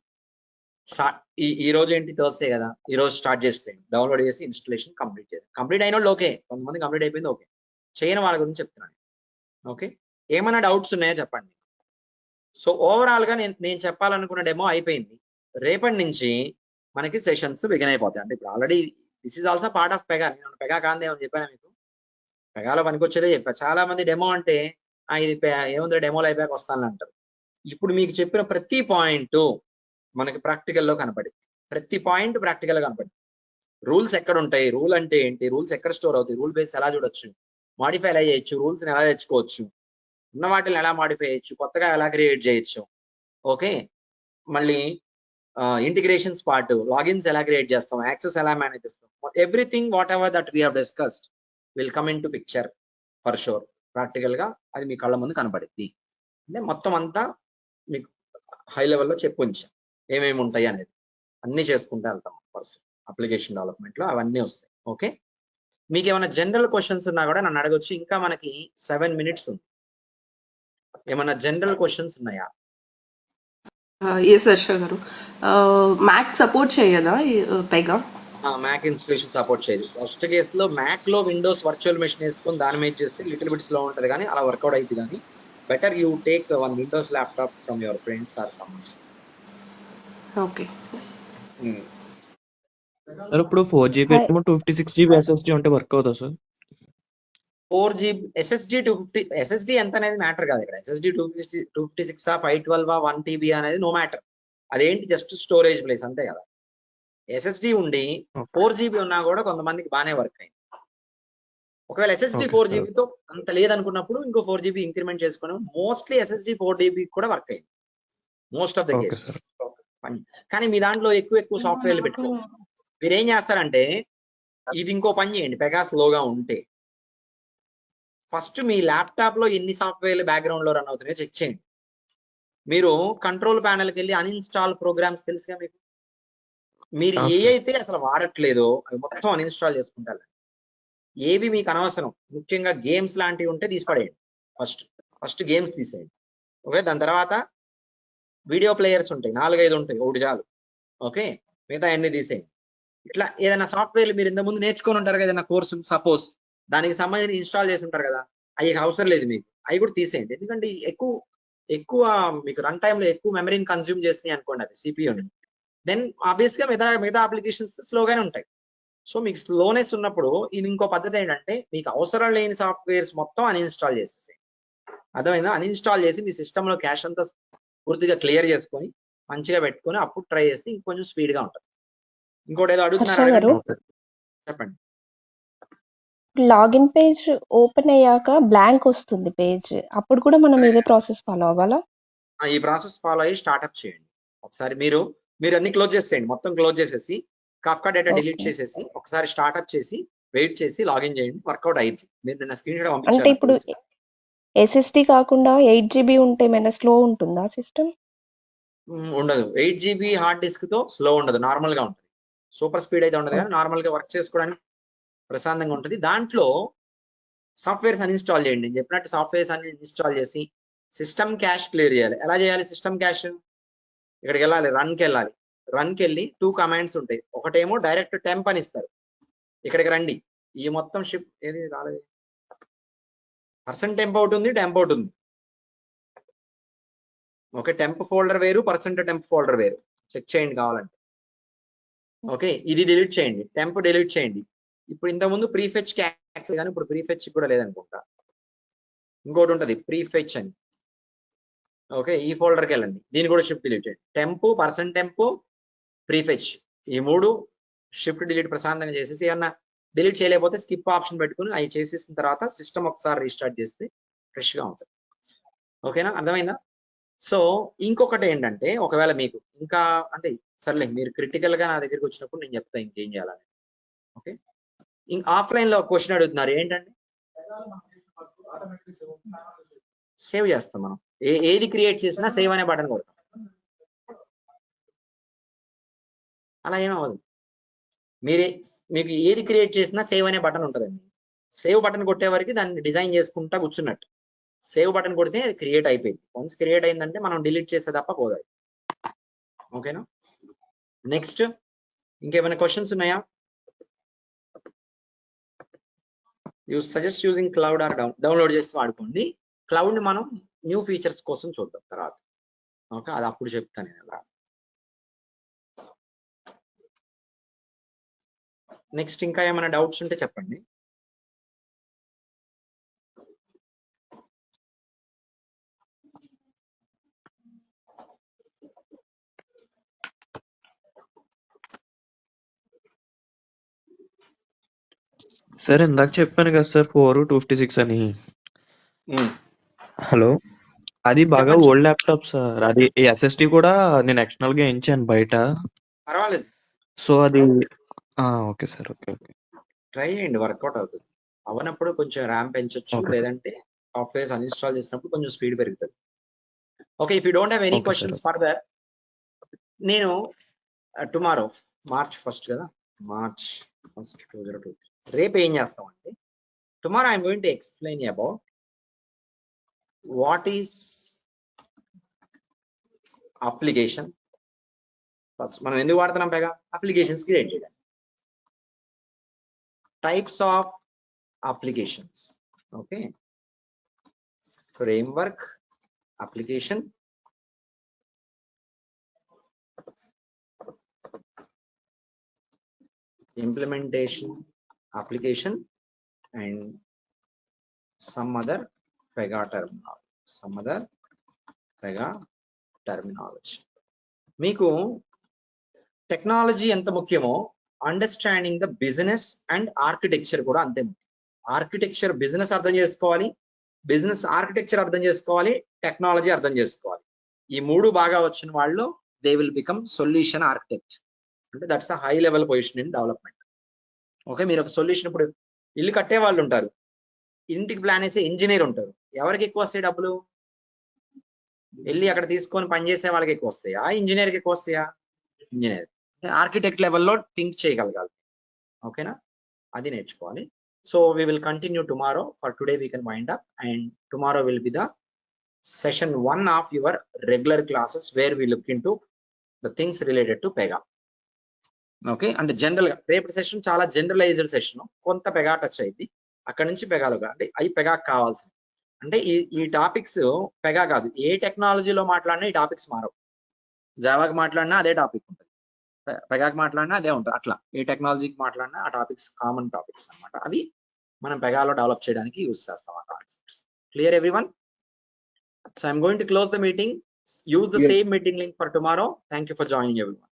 ఈ రోజు ఏంటి, థర్స్డే కదా, ఈ రోజు స్టార్ట్ చేసేయండి, డౌన్లోడ్ చేసి ఇన్స్టలేషన్ కంప్లీట్ చేయండి. కంప్లీట్ అయిన వాళ్ళు ఓకే, కొంతమంది కంప్లీట్ అయిపోయింది ఓకే, చేయని వాళ్ళ గురించి చెప్తున్నాను. ఓకే, ఏమైనా డౌట్స్ ఉన్నాయో చెప్పండి. సో ఓవరాల్ గా నేను చెప్పాలనుకున్న డెమో అయిపోయింది. రేపటి నుంచి మనకి సెషన్స్ బిగిన్ అయిపోతాయి. అంటే ఇప్పుడు already this is also part of Pega. నేను పెగా కాందే అని చెప్పాను మీకు, పెగాలో పనికొచ్చేదే చెప్పా. చాలా మంది డెమో అంటే ఇది ఏముంది డెమోలు అయిపోయాక వస్తానని అంటారు. ఇప్పుడు మీకు చెప్పిన ప్రతి పాయింట్ మనకి ప్రాక్టికల్లో కనపడింది, ప్రతి పాయింట్ ప్రాక్టికల్ గా కనపడింది. రూల్స్ ఎక్కడ ఉంటాయి, రూల్ అంటే ఏంటి, రూల్స్ ఎక్కడ స్టోర్ అవుతాయి, రూల్ బేస్ ఎలా చూడొచ్చు, మాడిఫై ఎలా చేయొచ్చు, రూల్స్ ఎలా తెచ్చుకోవచ్చు, ఉన్న వాటిని ఎలా మాడిఫై చేయొచ్చు, కొత్తగా ఎలా క్రియేట్ చేయొచ్చు. ఓకే, మళ్ళీ ఇంటిగ్రేషన్స్ పార్ట్, లాగిన్స్ ఎలా క్రియేట్ చేస్తాం, యాక్సెస్ ఎలా మేనేజ్ చేస్తాం, everything what ever that we have discussed will come in to picture for sure. Practical గా అది మీ కళ్ళ ముందు కనబడుద్ది. అంటే మొత్తం అంతా మీకు హై లెవెల్లో చెప్పుంచాం ఏమేమి ఉంటాయి అనేది, అన్ని చేసుకుంటూ వెళ్తాం. పర్సన్ అప్లికేషన్ డెవలప్మెంట్ లో అవన్నీ వస్తాయి. ఓకే, మీకు ఏమైనా జనరల్ క్వశ్చన్స్ ఉన్నా కూడా నన్ను అడగొచ్చు. ఇంకా మనకి 7 minutes ఉంది. ఏమైనా జనరల్ క్వశ్చన్స్ ఉన్నాయా? ఎస్ హర్ష గారు, మ్యాక్ సపోర్ట్ చేయదా పెగా? మ్యాక్ ఇన్స్టలేషన్ సపోర్ట్ చేయదు. ఫస్ట్ కేసులో మ్యాక్ లో విండోస్ వర్చువల్ మెషిన్ వేసుకొని దాని మీద చేస్తే లిటిల్ బిట్ స్లో ఉంటుంది, కానీ అలా వర్కౌట్ అవుతుంది. కానీ better you take one Windows laptop from your friends or someone. Okay, sir ఇప్పుడు 4GB ఏమో 256GB SSD ఉంటే వర్క్ అవుతా సార్? 4GB SSD 250 SSD ఎంత అనేది మ్యాటర్ కాదు ఇక్కడ. SSD 256 512 1TB అనేది నో మ్యాటర్. అదేంటి జస్ట్ స్టోరేజ్ ప్లేస్ అంతే కదా. SSD ఉండి 4GB ఉన్నా కూడా కొంతమందికి బాగానే వర్క్ అయింది. ఒకవేళ SSD 4GB తో అంత లేదనుకున్నప్పుడు ఇంకో 4GB ఇంక్రిమెంట్ చేసుకుని మోస్ట్లీ SSD 4GB కూడా వర్క్ అయింది మోస్ట్ ఆఫ్ ద కేసెస్. కానీ మీ దాంట్లో ఎక్కువ సాఫ్ట్వేర్లు పెట్టుకో. మీరు ఏం చేస్తారంటే ఇది ఇంకో పని చేయండి. పెగా స్లోగా ఉంటే ఫస్ట్ మీ ల్యాప్టాప్ లో ఎన్ని సాఫ్ట్వేర్లు బ్యాక్గ్రౌండ్ లో రన్ అవుతున్నాయో చెక్ చేయండి. మీరు కంట్రోల్ ప్యానల్కి వెళ్ళి అన్ఇన్స్టాల్ ప్రోగ్రామ్స్ తెలుసుగా మీకు. మీరు ఏ అయితే అసలు వాడట్లేదో అవి మొత్తం అన్ఇన్స్టాల్ చేసుకుంటారు. ఏవి మీకు అనవసరం, ముఖ్యంగా గేమ్స్ లాంటివి ఉంటే తీసిపడేయండి. ఫస్ట్ గేమ్స్ తీసేయండి. ఓకే, దాని తర్వాత వీడియో ప్లేయర్స్ ఉంటాయి 4-5 ఉంటాయి, ఒకటి చాలు. ఓకే, మిగతా అన్ని తీసేయండి. ఇట్లా ఏదైనా సాఫ్ట్వేర్లు మీరు ఇంతకుముందు నేర్చుకొని ఉంటారు కదా, ఏదైనా కోర్సు సపోజ్ దానికి సంబంధించి ఇన్స్టాల్ చేసి ఉంటారు కదా, అవి అవసరం లేదు మీకు, అవి కూడా తీసేయండి. ఎందుకంటే ఎక్కువ మీకు రన్ టైంలో ఎక్కువ మెమరీని కన్స్యూమ్ చేసినాయి అనుకోండి అది సిపియూని, దెన్ ఆబ్వియస్ గా మిగతా అప్లికేషన్స్ స్లోగానే ఉంటాయి. సో మీకు స్లోనెస్ ఉన్నప్పుడు ఇది ఇంకో పద్ధతి ఏంటంటే మీకు అవసరం లేని సాఫ్ట్వేర్స్ మొత్తం అన్ఇన్స్టాల్ చేసేసి, అర్థమైందా, అన్ఇన్స్టాల్ చేసి మీ సిస్టంలో క్యాష్ అంతా పూర్తిగా క్లియర్ చేసుకొని మంచిగా పెట్టుకొని అప్పుడు ట్రై చేస్తే ఇంకొంచెం స్పీడ్ గా ఉంటుంది. ఇంకోటి ఏదో అడుగుతున్నారు, చెప్పండి. లాగిన్ పేజ్ ఓపెన్ అయ్యాక బ్లాంక్ వస్తుంది పేజ్. అప్పుడు కూడా మనం ఇదే ప్రాసెస్ ఫాలో అవ్వాలా? ఈ ప్రాసెస్ ఫాలో అయ్యి స్టార్ట్అప్ చేయండి. ఒకసారి మీరు అన్ని క్లోజ్ చేసేయండి, మొత్తం క్లోజ్ చేసేసి కాఫ్కా డేటా డిలీట్ ఓకే. చేసేసి ఒకసారి స్టార్ట్అప్ చేసి వెయిట్ చేసి లాగిన్ చేయండి, వర్కౌట్ అయింది. మీరు నిన్న స్క్రీన్ షాట్ అంటే పంపించారు ఇప్పుడు ఎస్ఎస్డి కాకుండా 8 GB ఉంటే ఏమైనా స్లో ఉంటుందా సిస్టమ్? ఉండదు. 8 GB హార్డ్ డిస్క్ తో స్లో ఉండదు, నార్మల్ గా ఉంటుంది. సూపర్ స్పీడ్ అయితే ఉండదు కానీ నార్మల్ గా వర్క్ చేసుకోవడానికి ప్రశాంతంగా ఉంటుంది. దాంట్లో సాఫ్ట్వేర్స్ అన్ఇన్స్టాల్ చేయండి. నేను చెప్పినట్టు సాఫ్ట్వేర్స్ అన్ని ఇన్స్టాల్ చేసి సిస్టమ్ క్యాష్ క్లియర్ చేయాలి. ఎలా చేయాలి సిస్టమ్ క్యాష్? ఇక్కడికి వెళ్ళాలి, రన్కి వెళ్ళాలి. రన్కి వెళ్ళి 2 కమాండ్స్ ఉంటాయి. ఒకటేమో డైరెక్ట్ టెంప్ అని ఇస్తారు. ఇక్కడికి రండి, ఈ మొత్తం షిప్ ఏది రాలేదు, పర్సెంట్ టెంప్ ఒకటి ఉంది, టెంప్ ఒకటి ఉంది. ఓకే, టెంప్ ఫోల్డర్ వేరు, పర్సెంట్ టెంప్ ఫోల్డర్ వేరు, చెక్ చేయండి కావాలంటే. ఓకే, ఇది డిలీట్ చేయండి, టెంప్ డిలీట్ చేయండి. ఇప్పుడు ఇంతకుముందు ప్రీఫెచ్ క్యాక్స్ కానీ ఇప్పుడు ప్రీఫెచ్ కూడా లేదనుకుంటా. ఇంకోటి ఉంటుంది ప్రీఫెచ్ అని. ఓకే, ఈ ఫోల్డర్కి వెళ్ళండి, దీన్ని కూడా షిఫ్ట్ డిలీట్ చేయండి. టెంప్, పర్సెంట్ టెంప్, ప్రీఫెచ్, ఈ 3 షిఫ్ట్ డిలీట్ ప్రశాంతంగా చేసేసి ఏమన్నా డిలీట్ చేయలేకపోతే స్కిప్ ఆప్షన్ పెట్టుకుని అవి చేసేసిన తర్వాత సిస్టమ్ ఒకసారి రీస్టార్ట్ చేస్తే ఫ్రెష్గా ఉంటుంది. ఓకేనా, అర్థమైందా? సో ఇంకొకటి ఏంటంటే ఒకవేళ మీకు ఇంకా అంటే సర్లే మీరు క్రిటికల్ గా నా దగ్గరికి వచ్చినప్పుడు నేను చెప్తాను ఇంకేం చేయాలని. ఓకే, ఆఫ్లైన్ లో క్వశ్చన్ అడుగుతున్నారు ఏంటంటే సేవ్ చేస్తాం మనం, ఏది క్రియేట్ చేసినా సేవ్ అనే బటన్ కొడతాం. అలా ఏమవ్వదు, మీకు ఏది క్రియేట్ చేసినా సేవ్ అనే బటన్ ఉంటుందండి. సేవ్ బటన్ కొట్టే వరకు దాన్ని డిజైన్ చేసుకుంటా కూర్చున్నట్టు. సేవ్ బటన్ కొడితే అది క్రియేట్ అయిపోయింది. వన్స్ క్రియేట్ అయిందంటే మనం డిలీట్ చేస్తే తప్ప పోదాయి. ఓకేనా, నెక్స్ట్ ఇంకేమైనా క్వశ్చన్స్ ఉన్నాయా? You suggest using cloud are download చేసి వాడుకోండి. క్లౌడ్ ని మనం న్యూ ఫీచర్స్ కోసం చూద్దాం తర్వాత. ఓకే, అది అప్పుడు చెప్తాను నేను ఎలా. నెక్స్ట్ ఇంకా ఏమైనా డౌట్స్ ఉంటే చెప్పండి. సార్ ఇందాక చెప్పాను కదా సార్ 4 256 అని. హలో, అది బాగా చెప్పండి. Old laptop sir. అది ఎస్ఎస్డి కూడా నేను ఎక్స్టర్నల్ గా వేయించాను బయట. పర్వాలేదు, సో అది okay sir. Okay okay, try చేయండి, వర్కౌట్ అవుతుంది. అవనప్పుడు కొంచెం ర్యామ్ పెంచొచ్చు, ఓకే సార్. లేదంటే సాఫ్ట్వేర్స్ అన్ఇన్స్టాల్ చేసినప్పుడు కొంచెం స్పీడ్ పెరుగుతుంది. Okay, if you don't have any okay sir. Questions further, నేను టుమారో March 1st కదా, March 1st 2023 రేపు ఏం చేస్తామంటే tomorrow I'm going to explain about what is application. First మనం ఎందుకు వాడుతున్నాం పైగా అప్లికేషన్స్ క్రియేట్ చేయడానికి. Types of applications. Okay, framework application, implementation application, and some other Pega terminology. మీకు టెక్నాలజీ ఎంత ముఖ్యమో understanding the business and architecture కూడా అంతే ముఖ్యం. ఆర్కిటెక్చర్ బిజినెస్ అర్థం చేసుకోవాలి, బిజినెస్ ఆర్కిటెక్చర్ అర్థం చేసుకోవాలి, టెక్నాలజీ అర్థం చేసుకోవాలి. ఈ 3 బాగా వచ్చిన వాళ్ళు they will become solution architect. అంటే that's a high level position in development. Okay, మీరు ఒక సొల్యూషన్, ఇప్పుడు ఇల్లు కట్టే వాళ్ళు ఉంటారు, ఇంటికి ప్లాన్ వేసే ఇంజనీర్ ఉంటారు. ఎవరికి ఎక్కువ వస్తాయి డబ్బులు? వెళ్ళి అక్కడ తీసుకొని పనిచేసే వాళ్ళకి ఎక్కువ వస్తాయా, ఇంజనీర్కి ఎక్కువ వస్తాయా? ఇంజనీర్. ఆర్కిటెక్ట్ లెవెల్లో థింక్ చేయగలగాలి. ఓకేనా, అది నేర్చుకోవాలి. So we will continue tomorrow. For today we can wind up, and tomorrow will be the session 1 of your regular classes where we look into the things related to Pega. Okay, అంటే general గా రేపటి session చాలా generalized session, కొంత Pega touch అయింది, అక్కడ నుంచి పెగాలుగా అంటే అవి పెగా కావాల్సింది. అంటే ఈ టాపిక్స్ పెగా కాదు, ఏ టెక్నాలజీలో మాట్లాడినా ఈ టాపిక్స్ మారవు. జావాకి మాట్లాడినా అదే టాపిక్ ఉంటుంది, పెగాకి మాట్లాడినా అదే ఉంటుంది. అట్లా ఏ టెక్నాలజీకి మాట్లాడినా ఆ టాపిక్స్ కామన్ టాపిక్స్ అనమాట. అవి మనం పెగాలో డెవలప్ చేయడానికి యూజ్ చేస్తాం ఆ concepts. Clear everyone? So I'm going to close the meeting. Use the same meeting link for tomorrow. Thank you for joining everyone.